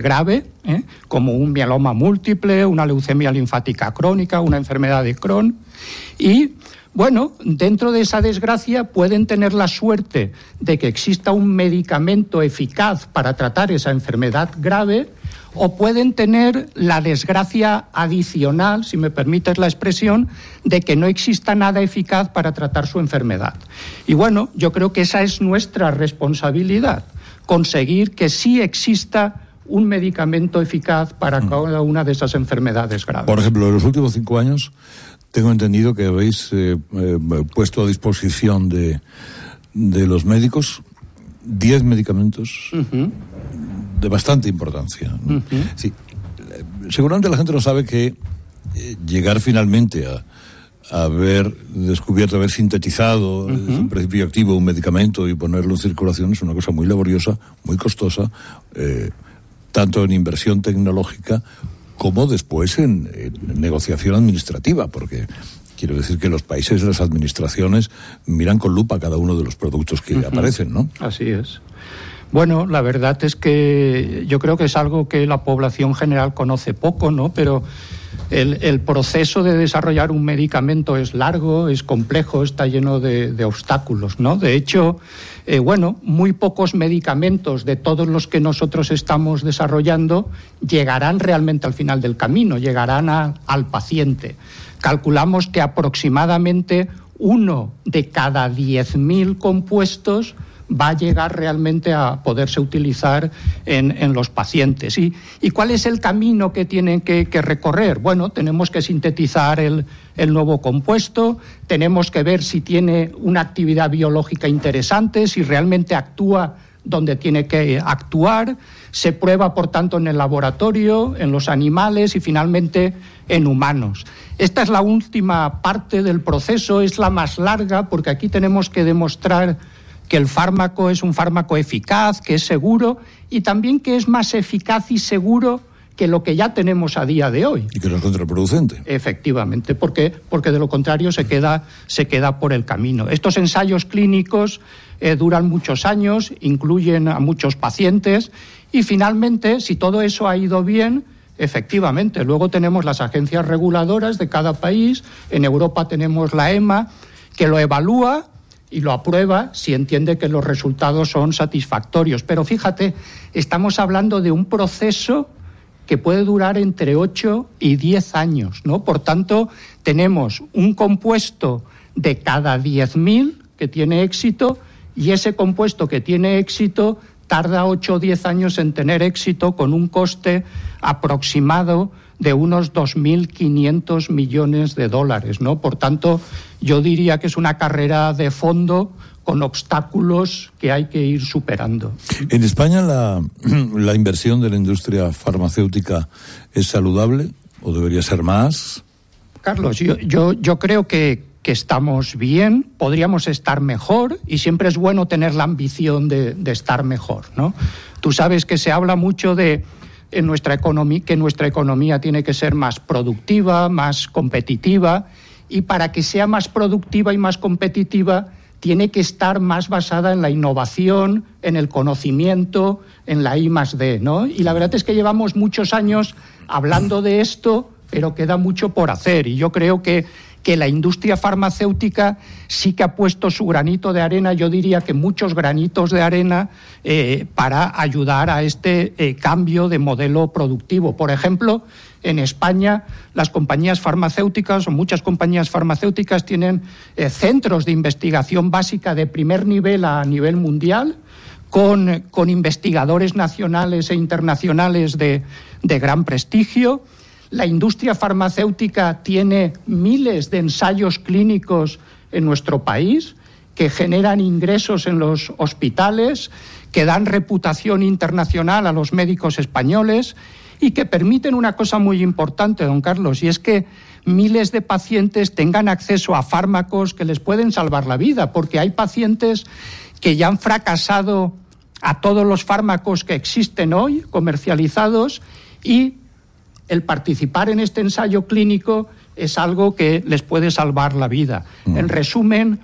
[SPEAKER 9] grave, como un mieloma múltiple, una leucemia linfática crónica, una enfermedad de Crohn, y bueno, dentro de esa desgracia pueden tener la suerte de que exista un medicamento eficaz para tratar esa enfermedad grave, o pueden tener la desgracia adicional, si me permites la expresión, de que no exista nada eficaz para tratar su enfermedad. Y bueno, yo creo que esa es nuestra responsabilidad, conseguir que sí exista un medicamento eficaz para cada una de esas enfermedades graves.
[SPEAKER 1] Por ejemplo, en los últimos 5 años tengo entendido que habéis puesto a disposición de los médicos 10 medicamentos de bastante importancia, ¿no? Sí, seguramente la gente no sabe que llegar finalmente a haber descubierto, haber sintetizado desde un principio activo un medicamento y ponerlo en circulación es una cosa muy laboriosa, muy costosa, tanto en inversión tecnológica como después en negociación administrativa, porque Quiero decir que los países y las administraciones miran con lupa cada uno de los productos que aparecen, ¿no?
[SPEAKER 9] Así es. Bueno, la verdad es que yo creo que es algo que la población general conoce poco, ¿no? Pero el proceso de desarrollar un medicamento es largo, es complejo, está lleno de obstáculos, ¿no? De hecho, muy pocos medicamentos de todos los que nosotros estamos desarrollando llegarán realmente al final del camino, llegarán al paciente. Calculamos que aproximadamente 1 de cada 10.000 compuestos va a llegar realmente a poderse utilizar en los pacientes. ¿Y cuál es el camino que tienen que recorrer? Bueno, tenemos que sintetizar el nuevo compuesto, tenemos que ver si tiene una actividad biológica interesante, si realmente actúa donde tiene que actuar, se prueba, por tanto, en el laboratorio, en los animales y finalmente en humanos. Esta es la última parte del proceso, es la más larga, porque aquí tenemos que demostrar que el fármaco es un fármaco eficaz, que es seguro y también que es más eficaz y seguro que lo que ya tenemos a día de hoy.
[SPEAKER 1] Y que no es contraproducente.
[SPEAKER 9] Efectivamente, porque de lo contrario se queda por el camino. Estos ensayos clínicos duran muchos años, incluyen a muchos pacientes y finalmente, si todo eso ha ido bien, efectivamente, luego tenemos las agencias reguladoras de cada país, en Europa tenemos la EMA, que lo evalúa y lo aprueba si entiende que los resultados son satisfactorios. Pero fíjate, estamos hablando de un proceso que puede durar entre 8 y 10 años, ¿no? Por tanto, tenemos un compuesto de cada 10.000 que tiene éxito y ese compuesto que tiene éxito tarda 8 o 10 años en tener éxito con un coste aproximado de unos 2.500 millones de dólares, ¿no? Por tanto, yo diría que es una carrera de fondo con obstáculos que hay que ir superando.
[SPEAKER 1] ¿En España la inversión de la industria farmacéutica es saludable o debería ser más?
[SPEAKER 9] Carlos, yo creo que estamos bien, podríamos estar mejor y siempre es bueno tener la ambición de estar mejor, ¿no? Tú sabes que se habla mucho que nuestra economía tiene que ser más productiva, más competitiva, y para que sea más productiva y más competitiva tiene que estar más basada en la innovación, en el conocimiento, en la I+D, ¿no? Y la verdad es que llevamos muchos años hablando de esto, pero queda mucho por hacer, y yo creo que la industria farmacéutica sí que ha puesto su granito de arena, yo diría que muchos granitos de arena, para ayudar a este cambio de modelo productivo. Por ejemplo, en España las compañías farmacéuticas o muchas compañías farmacéuticas tienen centros de investigación básica de primer nivel a nivel mundial, con investigadores nacionales e internacionales de gran prestigio. La industria farmacéutica tiene miles de ensayos clínicos en nuestro país que generan ingresos en los hospitales, que dan reputación internacional a los médicos españoles y que permiten una cosa muy importante, don Carlos, y es que miles de pacientes tengan acceso a fármacos que les pueden salvar la vida, porque hay pacientes que ya han fracasado a todos los fármacos que existen hoy, comercializados, y el participar en este ensayo clínico es algo que les puede salvar la vida. En resumen,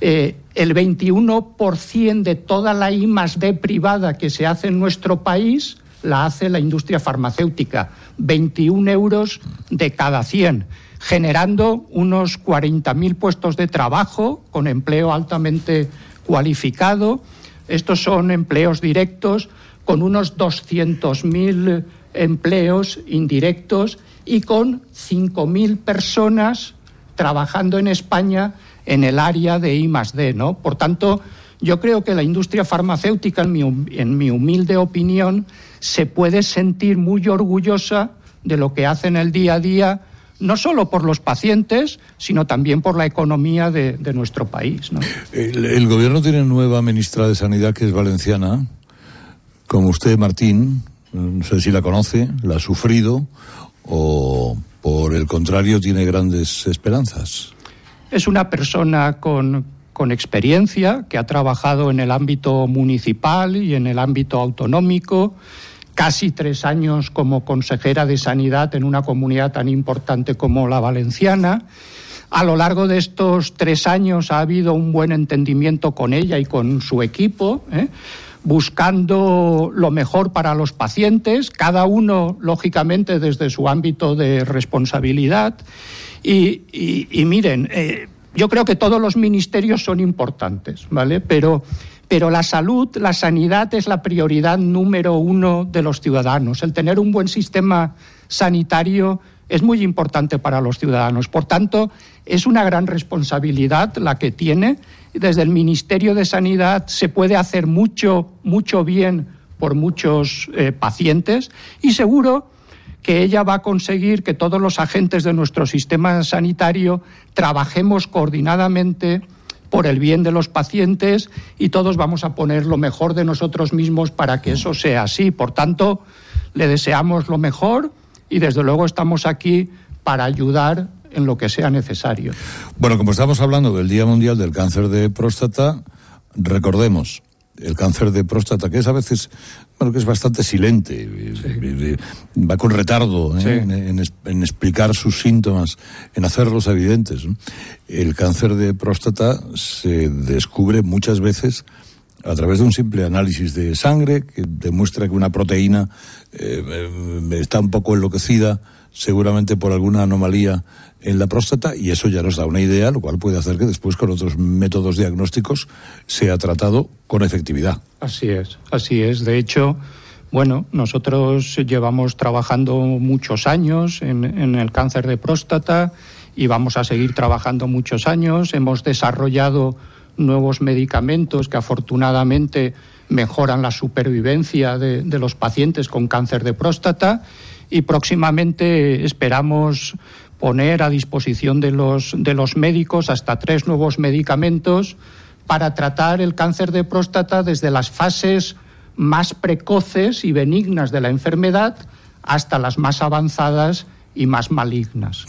[SPEAKER 9] el 21% de toda la I+D privada que se hace en nuestro país la hace la industria farmacéutica, 21 euros de cada 100, generando unos 40.000 puestos de trabajo con empleo altamente cualificado. Estos son empleos directos con unos 200.000 empleos indirectos y con 5.000 personas trabajando en España en el área de I+D, ¿no? Por tanto, yo creo que la industria farmacéutica, en mi humilde opinión, se puede sentir muy orgullosa de lo que hace en el día a día, no solo por los pacientes, sino también por la economía de nuestro país, ¿no?
[SPEAKER 1] El gobierno tiene nueva ministra de Sanidad, que es valenciana, como usted, Martín. No sé si la conoce, la ha sufrido o, por el contrario, tiene grandes esperanzas.
[SPEAKER 9] Es una persona con experiencia, que ha trabajado en el ámbito municipal y en el ámbito autonómico, casi 3 años como consejera de Sanidad en una comunidad tan importante como la valenciana. A lo largo de estos 3 años ha habido un buen entendimiento con ella y con su equipo, buscando lo mejor para los pacientes, cada uno, lógicamente, desde su ámbito de responsabilidad. Y miren, yo creo que todos los ministerios son importantes, ¿vale? Pero la salud, la sanidad es la prioridad número 1 de los ciudadanos. El tener un buen sistema sanitario es muy importante para los ciudadanos. Por tanto, es una gran responsabilidad la que tiene. Desde el Ministerio de Sanidad se puede hacer mucho, mucho bien por muchos pacientes, y seguro que ella va a conseguir que todos los agentes de nuestro sistema sanitario trabajemos coordinadamente por el bien de los pacientes, y todos vamos a poner lo mejor de nosotros mismos para que eso sea así. Por tanto, le deseamos lo mejor y desde luego estamos aquí para ayudar en lo que sea necesario.
[SPEAKER 1] Bueno, como estamos hablando del Día Mundial del Cáncer de Próstata, recordemos, el cáncer de próstata, que es a veces, bueno, que es bastante silente, va con retardo en explicar sus síntomas, en hacerlos evidentes, ¿no? El cáncer de próstata se descubre muchas veces a través de un simple análisis de sangre que demuestra que una proteína está un poco enloquecida, seguramente por alguna anomalía en la próstata, y eso ya nos da una idea, lo cual puede hacer que después con otros métodos diagnósticos sea tratado con efectividad.
[SPEAKER 9] Así es, así es. De hecho, bueno, nosotros llevamos trabajando muchos años en el cáncer de próstata y vamos a seguir trabajando muchos años. Hemos desarrollado nuevos medicamentos que afortunadamente mejoran la supervivencia de los pacientes con cáncer de próstata, y próximamente esperamos poner a disposición de los médicos hasta 3 nuevos medicamentos para tratar el cáncer de próstata desde las fases más precoces y benignas de la enfermedad hasta las más avanzadas y más malignas.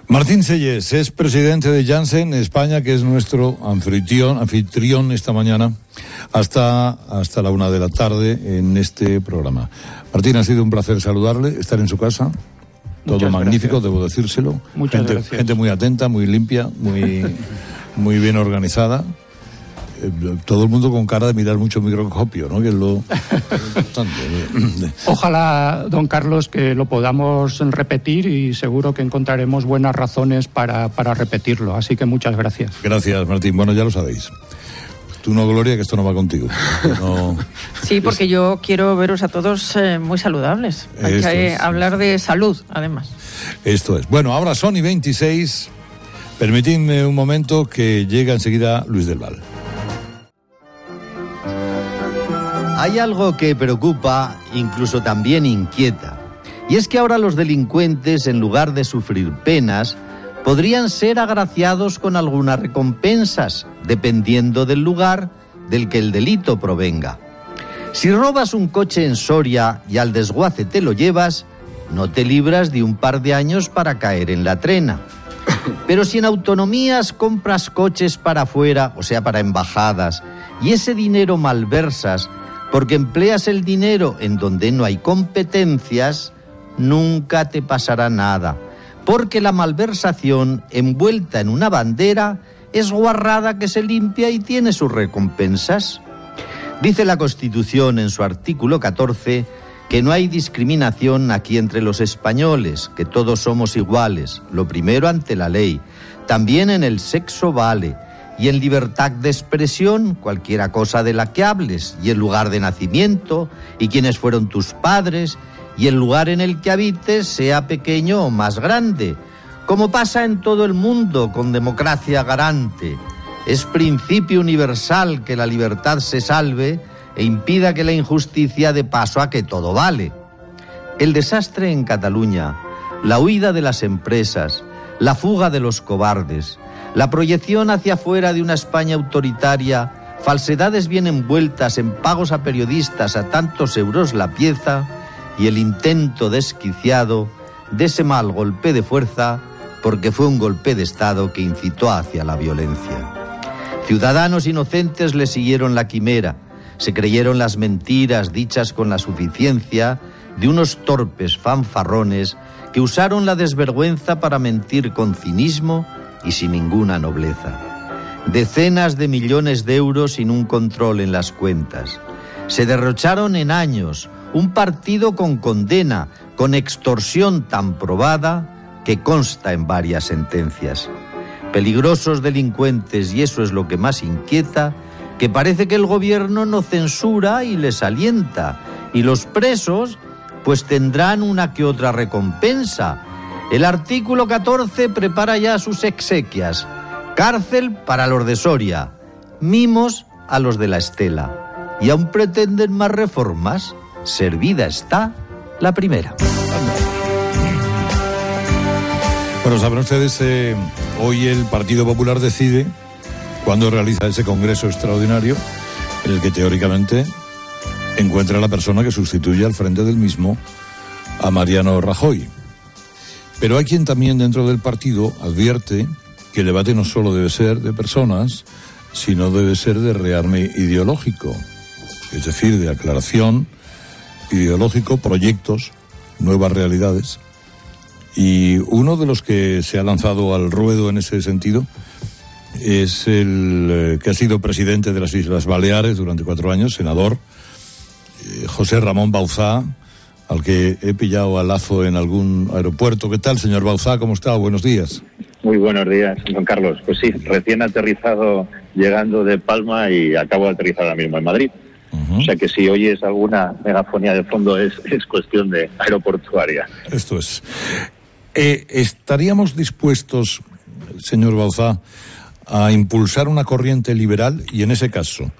[SPEAKER 1] Martín Selles es presidente de Janssen España, que es nuestro anfitrión esta mañana hasta la 1 de la tarde en este programa. Martín, ha sido un placer saludarle, estar en su casa. Todo
[SPEAKER 9] Muchas
[SPEAKER 1] magnífico,
[SPEAKER 9] gracias.
[SPEAKER 1] debo decírselo.
[SPEAKER 9] Muchas gracias.
[SPEAKER 1] Gente muy atenta, muy limpia, muy bien organizada. Todo el mundo con cara de mirar mucho microscopio, ¿no? Que es lo importante.
[SPEAKER 9] Ojalá, don Carlos, que lo podamos repetir, y seguro que encontraremos buenas razones para repetirlo. Así que muchas gracias.
[SPEAKER 1] Gracias, Martín. Bueno, ya lo sabéis. Tú no, Gloria, que esto no va contigo. No.
[SPEAKER 4] Sí, porque yo quiero veros a todos muy saludables. Hay que hablar de salud, además.
[SPEAKER 1] Esto es. Bueno, ahora son y 26. Permitidme un momento, que llega enseguida Luis del Val.
[SPEAKER 10] Hay algo que preocupa, incluso también inquieta, y es que ahora los delincuentes, en lugar de sufrir penas, podrían ser agraciados con algunas recompensas, dependiendo del lugar del que el delito provenga. Si robas un coche en Soria y al desguace te lo llevas, no te libras de un par de años para caer en la trena. Pero si en autonomías compras coches para afuera, o sea, para embajadas, y ese dinero malversas porque empleas el dinero en donde no hay competencias, nunca te pasará nada, porque la malversación envuelta en una bandera es guarrada que se limpia y tiene sus recompensas. Dice la Constitución en su artículo 14 que no hay discriminación aquí entre los españoles, que todos somos iguales, lo primero ante la ley, también en el sexo vale, y en libertad de expresión, cualquiera cosa de la que hables, y el lugar de nacimiento, y quiénes fueron tus padres, y el lugar en el que habites, sea pequeño o más grande, como pasa en todo el mundo con democracia garante. Es principio universal que la libertad se salve e impida que la injusticia dé paso a que todo vale. El desastre en Cataluña, la huida de las empresas, la fuga de los cobardes, la proyección hacia afuera de una España autoritaria, falsedades bien envueltas en pagos a periodistas a tantos euros la pieza, y el intento desquiciado de ese mal golpe de fuerza, porque fue un golpe de Estado que incitó hacia la violencia. Ciudadanos inocentes le siguieron la quimera, se creyeron las mentiras dichas con la suficiencia de unos torpes fanfarrones que usaron la desvergüenza para mentir con cinismo y sin ninguna nobleza. Decenas de millones de euros sin un control en las cuentas. Se derrocharon en años, un partido con condena, con extorsión tan probada que consta en varias sentencias. Peligrosos delincuentes, y eso es lo que más inquieta, que parece que el gobierno no censura y les alienta, y los presos pues tendrán una que otra recompensa. El artículo 14 prepara ya sus exequias. Cárcel para los de Soria, mimos a los de la Estela. Y aún pretenden más reformas. Servida está la primera.
[SPEAKER 1] Bueno, saben ustedes, hoy el Partido Popular decide cuándo realiza ese congreso extraordinario en el que teóricamente encuentra a la persona que sustituye al frente del mismo a Mariano Rajoy. Pero hay quien también dentro del partido advierte que el debate no solo debe ser de personas, sino debe ser de rearme ideológico, es decir, de aclaración ideológico, proyectos, nuevas realidades. Y uno de los que se ha lanzado al ruedo en ese sentido es el que ha sido presidente de las Islas Baleares durante 4 años, senador, José Ramón Bauzá, al que he pillado a lazo en algún aeropuerto. ¿Qué tal, señor Bauzá? ¿Cómo está? Buenos días.
[SPEAKER 11] Muy buenos días, don Carlos. Pues sí, recién aterrizado, llegando de Palma, y acabo de aterrizar ahora mismo en Madrid. O sea que si oyes alguna megafonía de fondo es cuestión de aeroportuaria.
[SPEAKER 1] Esto es. ¿Estaríamos dispuestos, señor Bauzá, a impulsar una corriente liberal? Y en ese caso,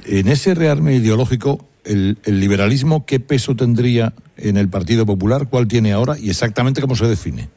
[SPEAKER 1] en ese rearme ideológico, el liberalismo, ¿qué peso tendría en el Partido Popular? ¿Cuál tiene ahora? ¿Y exactamente cómo se define?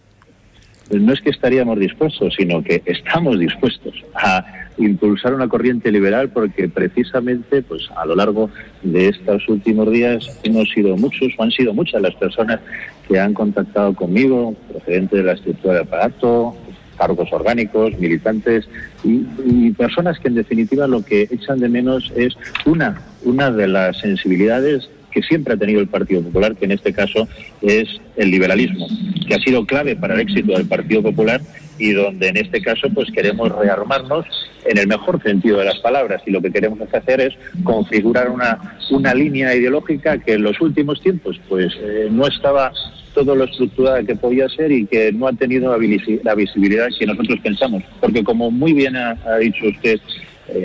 [SPEAKER 11] Pues no es que estaríamos dispuestos, sino que estamos dispuestos a impulsar una corriente liberal, porque precisamente pues a lo largo de estos últimos días han sido muchas las personas que han contactado conmigo, procedentes de la estructura de aparato, cargos orgánicos, militantes y personas que en definitiva lo que echan de menos es una de las sensibilidades que siempre ha tenido el Partido Popular, que en este caso es el liberalismo, que ha sido clave para el éxito del Partido Popular y donde en este caso pues queremos rearmarnos en el mejor sentido de las palabras, y lo que queremos hacer es configurar una línea ideológica que en los últimos tiempos pues no estaba todo lo estructurada que podía ser y que no ha tenido la visibilidad que nosotros pensamos, porque como muy bien ha dicho usted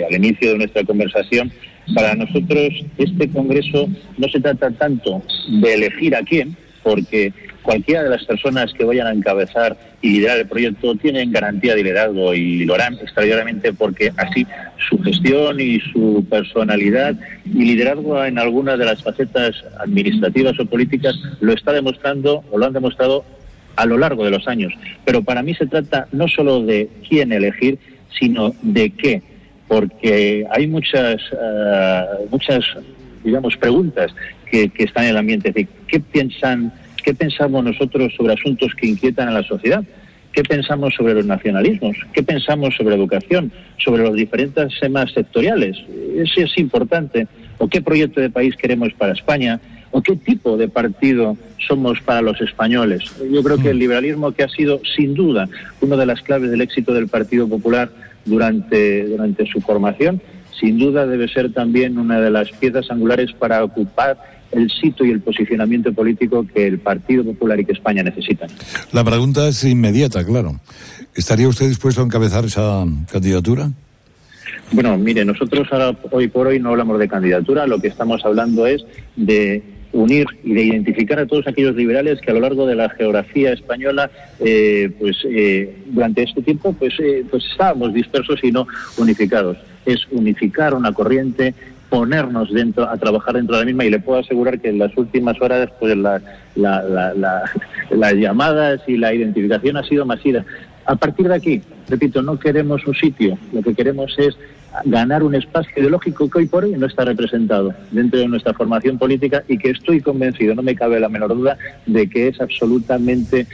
[SPEAKER 11] al inicio de nuestra conversación, para nosotros este congreso no se trata tanto de elegir a quién, porque cualquiera de las personas que vayan a encabezar y liderar el proyecto tienen garantía de liderazgo y lo harán extraordinariamente, porque así su gestión y su personalidad y liderazgo en algunas de las facetas administrativas o políticas lo está demostrando o lo han demostrado a lo largo de los años. Pero para mí se trata no solo de quién elegir, sino de qué, porque hay muchas digamos, preguntas que están en el ambiente. De ¿qué pensamos nosotros sobre asuntos que inquietan a la sociedad? ¿Qué pensamos sobre los nacionalismos? ¿Qué pensamos sobre educación? ¿Sobre los diferentes temas sectoriales? Eso es importante. ¿O qué proyecto de país queremos para España? ¿O qué tipo de partido somos para los españoles? Yo creo que el liberalismo, que ha sido sin duda una de las claves del éxito del Partido Popular durante su formación, sin duda debe ser también una de las piezas angulares para ocupar el sitio y el posicionamiento político que el Partido Popular y que España necesitan.
[SPEAKER 1] La pregunta es inmediata, claro. ¿Estaría usted dispuesto a encabezar esa candidatura?
[SPEAKER 11] Bueno, mire, nosotros ahora, hoy por hoy no hablamos de candidatura, lo que estamos hablando es de unir y de identificar a todos aquellos liberales que a lo largo de la geografía española durante este tiempo pues estábamos dispersos y no unificados. Es unificar una corriente, ponernos a trabajar dentro de la misma, y le puedo asegurar que en las últimas horas pues las llamadas y la identificación ha sido masiva. A partir de aquí, repito, no queremos un sitio, lo que queremos es ganar un espacio ideológico que hoy por hoy no está representado dentro de nuestra formación política y que estoy convencido, no me cabe la menor duda, de que es absolutamente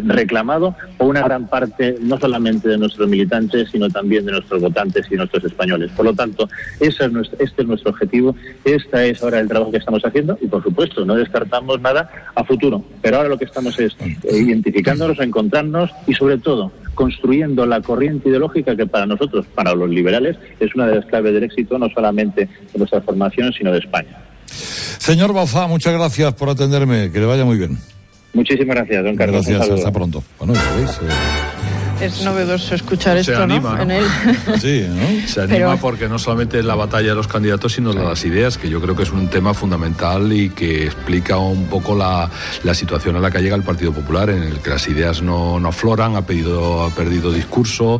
[SPEAKER 11] reclamado por una gran parte, no solamente de nuestros militantes, sino también de nuestros votantes y nuestros españoles. Por lo tanto, este es nuestro objetivo, esta es ahora el trabajo que estamos haciendo y, por supuesto, no descartamos nada a futuro, pero ahora lo que estamos es identificándonos, encontrarnos y, sobre todo, construyendo la corriente ideológica que para nosotros, para los liberales, es una de las claves del éxito, no solamente de nuestra formación, sino de España.
[SPEAKER 1] Señor Bauzá, muchas gracias por atenderme, que le vaya muy bien.
[SPEAKER 11] Muchísimas gracias, don Carlos.
[SPEAKER 1] Gracias, hasta pronto. Bueno, ya veis...
[SPEAKER 4] Es novedoso escuchar esto,
[SPEAKER 5] anima,
[SPEAKER 4] ¿no? En él.
[SPEAKER 5] Sí, ¿no? Se anima porque no solamente es la batalla de los candidatos, sino de las ideas, que yo creo que es un tema fundamental y que explica un poco la situación a la que llega el Partido Popular, en el que las ideas no afloran, ha perdido discurso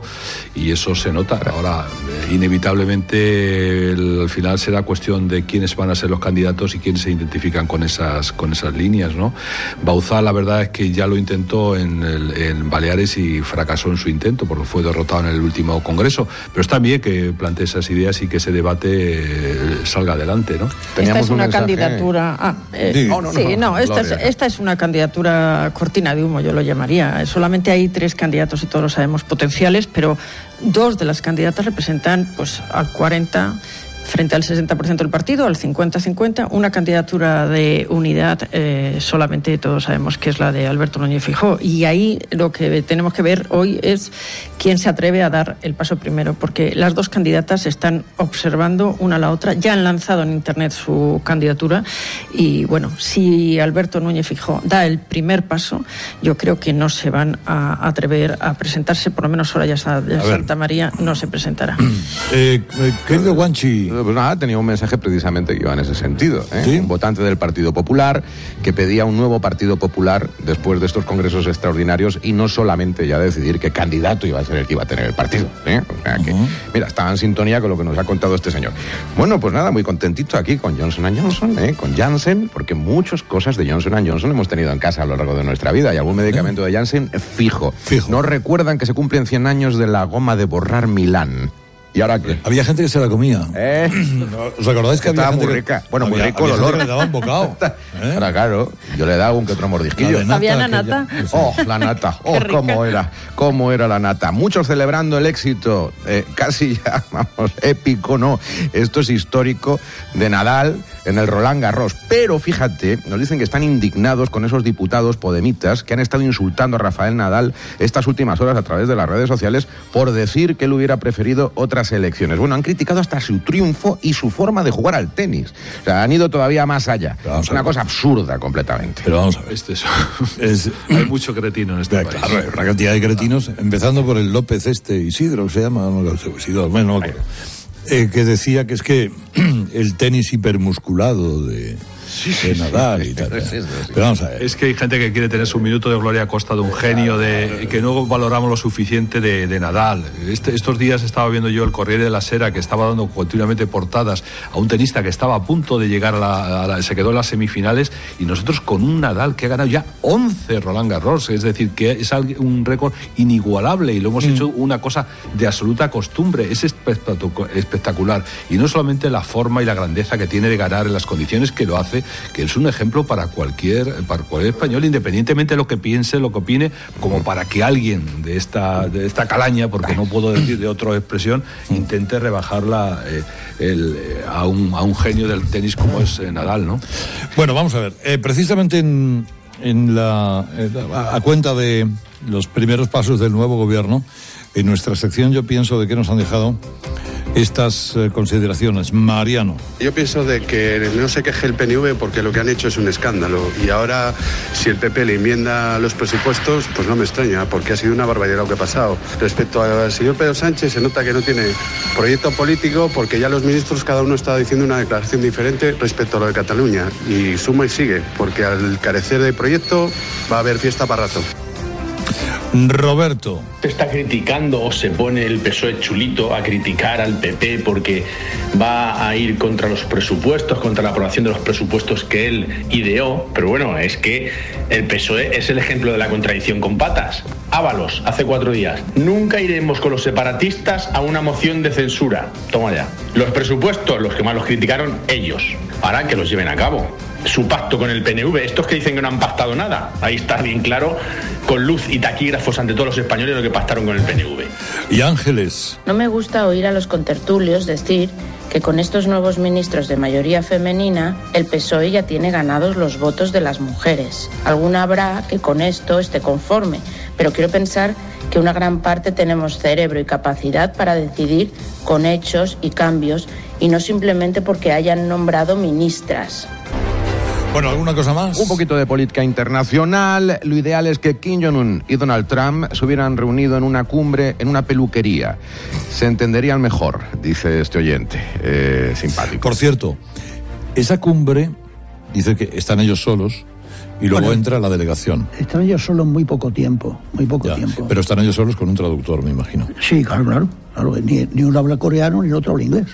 [SPEAKER 5] y eso se nota. Ahora, inevitablemente, al final será cuestión de quiénes van a ser los candidatos y quiénes se identifican con esas líneas, ¿no? Bauzá, la verdad es que ya lo intentó en Baleares y fracasó en su intento porque fue derrotado en el último congreso, pero está bien que plantee esas ideas y que ese debate salga adelante, ¿no?
[SPEAKER 4] Esta es una candidatura esta es una candidatura cortina de humo, yo lo llamaría. Solamente hay 3 candidatos y todos lo sabemos potenciales, pero 2 de las candidatas representan pues al 40% frente al 60% del partido, al 50-50, una candidatura de unidad, solamente todos sabemos que es la de Alberto Núñez Feijóo. Y ahí lo que tenemos que ver hoy es quién se atreve a dar el paso primero, porque las 2 candidatas están observando una a la otra, ya han lanzado en Internet su candidatura y bueno, si Alberto Núñez Feijóo da el primer paso, yo creo que no se van a atrever a presentarse, por lo menos Soraya Santamaría no se presentará.
[SPEAKER 1] Querido Guanchi,
[SPEAKER 12] pues nada, tenía un mensaje precisamente que iba en ese sentido, ¿eh?
[SPEAKER 1] ¿Sí?
[SPEAKER 12] Un votante del Partido Popular que pedía un nuevo Partido Popular después de estos congresos extraordinarios y no solamente ya decidir qué candidato iba a ser el que iba a tener el partido, ¿eh? O sea que, mira, estaba en sintonía con lo que nos ha contado este señor. Bueno, pues nada, muy contentito aquí con Johnson & Johnson, con Janssen, porque muchas cosas de Johnson & Johnson hemos tenido en casa a lo largo de nuestra vida y algún medicamento de Janssen fijo. ¿No recuerdan que se cumplen 100 años de la goma de borrar Milán? ¿Y ahora qué?
[SPEAKER 1] Había gente que se la comía. ¿Os acordáis que
[SPEAKER 12] estaba
[SPEAKER 1] había gente
[SPEAKER 12] muy rica? Bueno, muy
[SPEAKER 1] había,
[SPEAKER 12] rico el
[SPEAKER 1] había
[SPEAKER 12] olor.
[SPEAKER 1] gente que le daban bocado.
[SPEAKER 12] Ahora, claro, yo le daba un que otro mordisquillo.
[SPEAKER 4] ¿Había la nata?
[SPEAKER 12] Oh, la nata. Oh, cómo era la nata. Muchos celebrando el éxito, casi ya, vamos, épico, ¿no? Esto es histórico, de Nadal en el Roland Garros. Pero fíjate, nos dicen que están indignados con esos diputados podemitas que han estado insultando a Rafael Nadal estas últimas horas a través de las redes sociales por decir que él hubiera preferido otras elecciones. Bueno, han criticado hasta su triunfo y su forma de jugar al tenis. O sea, han ido todavía más allá. Es una cosa absurda completamente.
[SPEAKER 1] Pero vamos a ver.
[SPEAKER 5] Hay mucho cretino en este país.
[SPEAKER 1] Claro, una cantidad de cretinos, empezando por el López Isidro, se llama, Isidro, bueno, no me acuerdo. Que decía que es que el tenis hipermusculado de Nadal y tal. Pero vamos a ver.
[SPEAKER 5] Es que hay gente que quiere tener su minuto de gloria a costa de un genio, que no valoramos lo suficiente de Nadal. Estos días estaba viendo yo el Corriere de la Sera, que estaba dando continuamente portadas a un tenista que estaba a punto de llegar se quedó en las semifinales, y nosotros con un Nadal que ha ganado ya 11 Roland Garros, es decir, que es un récord inigualable, y lo hemos hecho una cosa de absoluta costumbre. Es espectacular, y no solamente la forma y la grandeza que tiene de ganar en las condiciones que lo hace, que es un ejemplo para cualquier español, independientemente de lo que piense, lo que opine, como para que alguien de esta calaña, porque no puedo decir de otra expresión, intente rebajarla a un genio del tenis como es Nadal, ¿no?
[SPEAKER 1] Bueno, vamos a ver, precisamente a cuenta de los primeros pasos del nuevo gobierno, en nuestra sección yo pienso de qué nos han dejado estas consideraciones. Mariano.
[SPEAKER 13] Yo pienso de que no se queje el PNV porque lo que han hecho es un escándalo, y ahora si el PP le enmienda los presupuestos, pues no me extraña, porque ha sido una barbaridad lo que ha pasado. Respecto al señor Pedro Sánchez, se nota que no tiene proyecto político, porque ya los ministros cada uno está diciendo una declaración diferente respecto a lo de Cataluña, y suma y sigue, porque al carecer de proyecto va a haber fiesta para rato.
[SPEAKER 1] Roberto.
[SPEAKER 14] Se está criticando o se pone el PSOE chulito a criticar al PP porque va a ir contra los presupuestos, contra la aprobación de los presupuestos que él ideó. Pero bueno, es que el PSOE es el ejemplo de la contradicción con patas. Ábalos, hace 4 días. Nunca iremos con los separatistas a una moción de censura. Toma ya. Los presupuestos, los que más los criticaron, ellos. Harán que los lleven a cabo. Su pacto con el PNV, estos que dicen que no han pactado nada, ahí está bien claro, con luz y taquígrafos ante todos los españoles lo que pactaron con el PNV.
[SPEAKER 1] Y Ángeles.
[SPEAKER 15] No me gusta oír a los contertulios decir que con estos nuevos ministros de mayoría femenina el PSOE ya tiene ganados los votos de las mujeres. Alguna habrá que con esto esté conforme, pero quiero pensar que una gran parte tenemos cerebro y capacidad para decidir con hechos y cambios y no simplemente porque hayan nombrado ministras.
[SPEAKER 1] Bueno, ¿alguna cosa más?
[SPEAKER 12] Un poquito de política internacional. Lo ideal es que Kim Jong-un y Donald Trump se hubieran reunido en una cumbre, en una peluquería. Se entenderían mejor, dice este oyente. Simpático.
[SPEAKER 1] Por cierto, esa cumbre, dice que están ellos solos y luego entra la delegación.
[SPEAKER 3] Están ellos solos muy poco tiempo,
[SPEAKER 1] Pero están ellos solos con un traductor, me imagino.
[SPEAKER 3] Sí, claro. Ni uno habla coreano ni el otro habla inglés.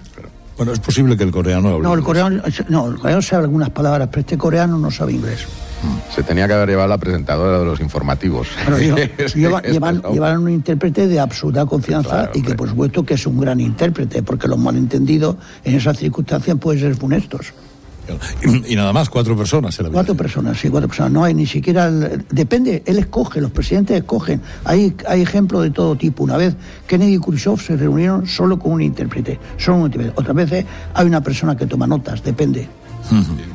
[SPEAKER 1] Bueno, es posible que el coreano hable
[SPEAKER 3] el coreano sabe algunas palabras, pero este coreano no sabe inglés.
[SPEAKER 12] Se tenía que haber llevado la presentadora de los informativos.
[SPEAKER 3] Bueno, llevan un intérprete de absoluta confianza, claro, y que por supuesto que es un gran intérprete, porque los malentendidos en esas circunstancias pueden ser funestos.
[SPEAKER 1] Y nada más, 4 personas.
[SPEAKER 3] 4 personas. No hay ni siquiera... Depende, él escoge, los presidentes escogen. Hay ejemplos de todo tipo. Una vez Kennedy y Khrushchev se reunieron solo con un intérprete. Otras veces hay una persona que toma notas, depende.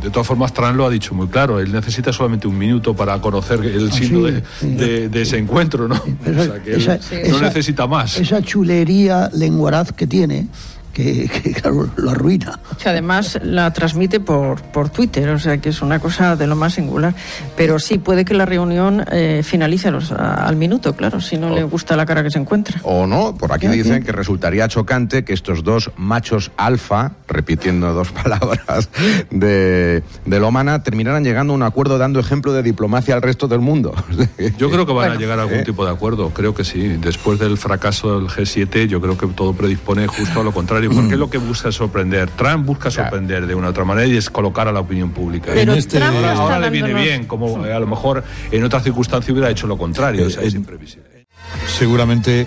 [SPEAKER 5] De todas formas, Trump lo ha dicho muy claro. Él necesita solamente 1 minuto para conocer el signo de ese encuentro, ¿no? O sea, que él no necesita más.
[SPEAKER 3] Esa chulería lenguaraz que tiene... Que claro, lo arruina.
[SPEAKER 4] Que además la transmite por Twitter, o sea que es una cosa de lo más singular. Pero sí, puede que la reunión finalice al minuto, claro, si no le gusta la cara que se encuentra.
[SPEAKER 12] O no, por aquí dicen que resultaría chocante que estos 2 machos alfa, repitiendo 2 palabras de Lomana, terminaran llegando a un acuerdo dando ejemplo de diplomacia al resto del mundo.
[SPEAKER 5] Yo creo que van a llegar a algún tipo de acuerdo, creo que sí. Después del fracaso del G7, yo creo que todo predispone justo a lo contrario. Porque es lo que busca sorprender. Trump busca sorprender de una u otra manera y descolocar a la opinión pública.
[SPEAKER 4] Pero
[SPEAKER 5] ahora le viene bien, como a lo mejor en otras circunstancias hubiera hecho lo contrario. O sea, es imprevisible.
[SPEAKER 1] Seguramente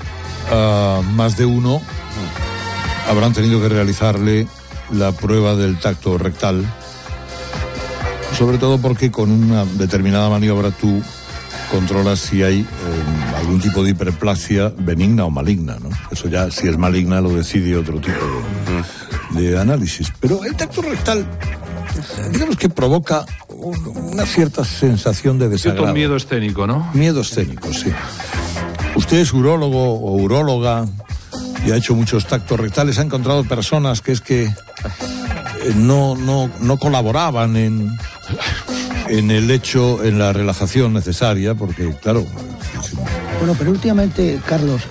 [SPEAKER 1] más de uno habrán tenido que realizarle la prueba del tacto rectal, sobre todo porque con una determinada maniobra tú controlas si hay algún tipo de hiperplasia benigna o maligna, ¿no? Eso ya, si es maligna, lo decide otro tipo de análisis. Pero el tacto rectal, digamos que provoca una cierta sensación de desagrado.
[SPEAKER 5] Cierto miedo escénico, ¿no?
[SPEAKER 1] Miedo escénico, sí. Usted es urólogo o uróloga y ha hecho muchos tactos rectales. Ha encontrado personas que no colaboraban en el hecho, en la relajación necesaria, porque claro...
[SPEAKER 3] Bueno, pero últimamente, Carlos,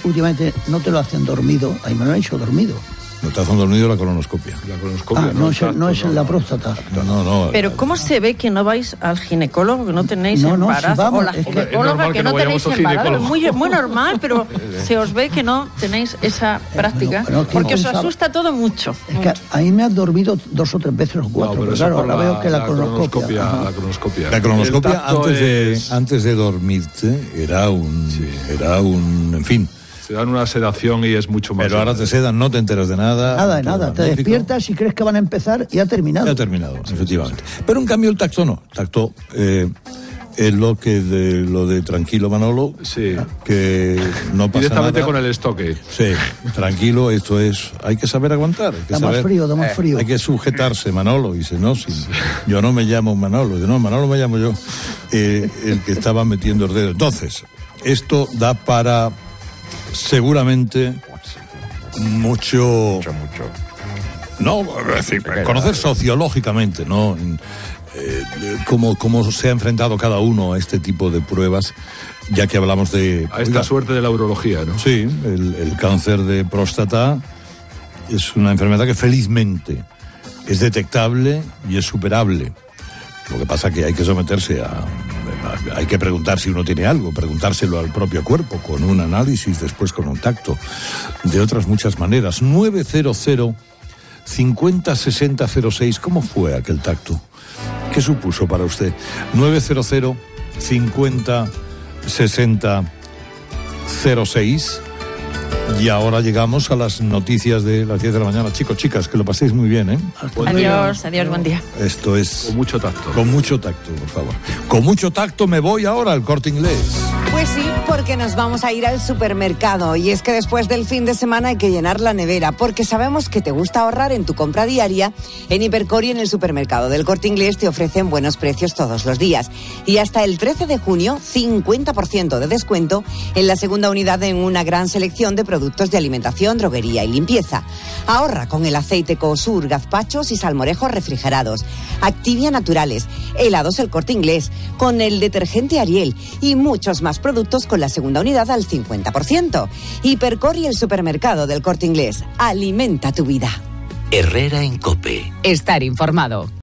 [SPEAKER 3] últimamente no te lo hacen dormido, a mí me lo han hecho dormido.
[SPEAKER 1] No te hacen dormido la colonoscopia.
[SPEAKER 5] La colonoscopia
[SPEAKER 3] no es en la próstata.
[SPEAKER 1] No.
[SPEAKER 4] Pero ¿cómo se ve que no vais al ginecólogo, que no tenéis embarazo?
[SPEAKER 3] Si vamos,
[SPEAKER 4] o la ginecóloga que no tenéis embarazo. Es muy normal, pero se os ve que no tenéis esa práctica, porque os asusta todo mucho.
[SPEAKER 3] Es que a mí me han dormido 2 o 3 veces o 4, pero claro, ahora veo que la colonoscopia.
[SPEAKER 1] La colonoscopia antes de dormirte era un en fin.
[SPEAKER 5] Te dan una sedación y es mucho más...
[SPEAKER 1] Pero ahora te sedan, no te enteras de nada.
[SPEAKER 3] Nada. Te despiertas y crees que van a empezar y ha terminado.
[SPEAKER 1] Ya ha terminado, efectivamente. Pero en cambio el tacto no. El tacto es lo de tranquilo, Manolo.
[SPEAKER 5] Sí.
[SPEAKER 1] Que no pasa
[SPEAKER 5] directamente
[SPEAKER 1] nada.
[SPEAKER 5] con el estoque.
[SPEAKER 1] Sí, tranquilo, esto es... Hay que saber aguantar.
[SPEAKER 3] Da más frío.
[SPEAKER 1] Hay que sujetarse, Manolo. Dice, yo no me llamo Manolo. Dice, no, Manolo me llamo yo. El que estaba metiendo el dedo. Entonces, esto da para... seguramente mucho. No, es decir, conocer sociológicamente, ¿no? Cómo se ha enfrentado cada uno a este tipo de pruebas, ya que hablamos de...
[SPEAKER 5] A esta suerte de la urología, ¿no?
[SPEAKER 1] Sí, el cáncer de próstata es una enfermedad que felizmente es detectable y es superable. Lo que pasa es que hay que someterse a hay que preguntar si uno tiene algo, preguntárselo al propio cuerpo, con un análisis, después con un tacto, de otras muchas maneras. 900 50 60 06, ¿cómo fue aquel tacto? ¿Qué supuso para usted? 900 50 60 06. Y ahora llegamos a las noticias de las 10 de la mañana. Chicos, chicas, que lo paséis muy bien, ¿eh?
[SPEAKER 4] Adiós, buen día.
[SPEAKER 1] Esto es...
[SPEAKER 5] Con mucho tacto.
[SPEAKER 1] Con mucho tacto, por favor. Con mucho tacto me voy ahora al Corte Inglés.
[SPEAKER 16] Pues sí, porque nos vamos a ir al supermercado. Y es que después del fin de semana hay que llenar la nevera, porque sabemos que te gusta ahorrar en tu compra diaria. En Hipercor y en el supermercado del Corte Inglés te ofrecen buenos precios todos los días. Y hasta el 13 de junio, 50% de descuento en la segunda unidad en una gran selección de productos de alimentación, droguería y limpieza. Ahorra con el aceite Cosur, gazpachos y salmorejos refrigerados, Activia naturales, helados El Corte Inglés, con el detergente Ariel y muchos más productos con la segunda unidad al 50%. Hipercor y el supermercado del Corte Inglés. Alimenta tu vida.
[SPEAKER 17] Herrera en COPE.
[SPEAKER 18] Estar informado.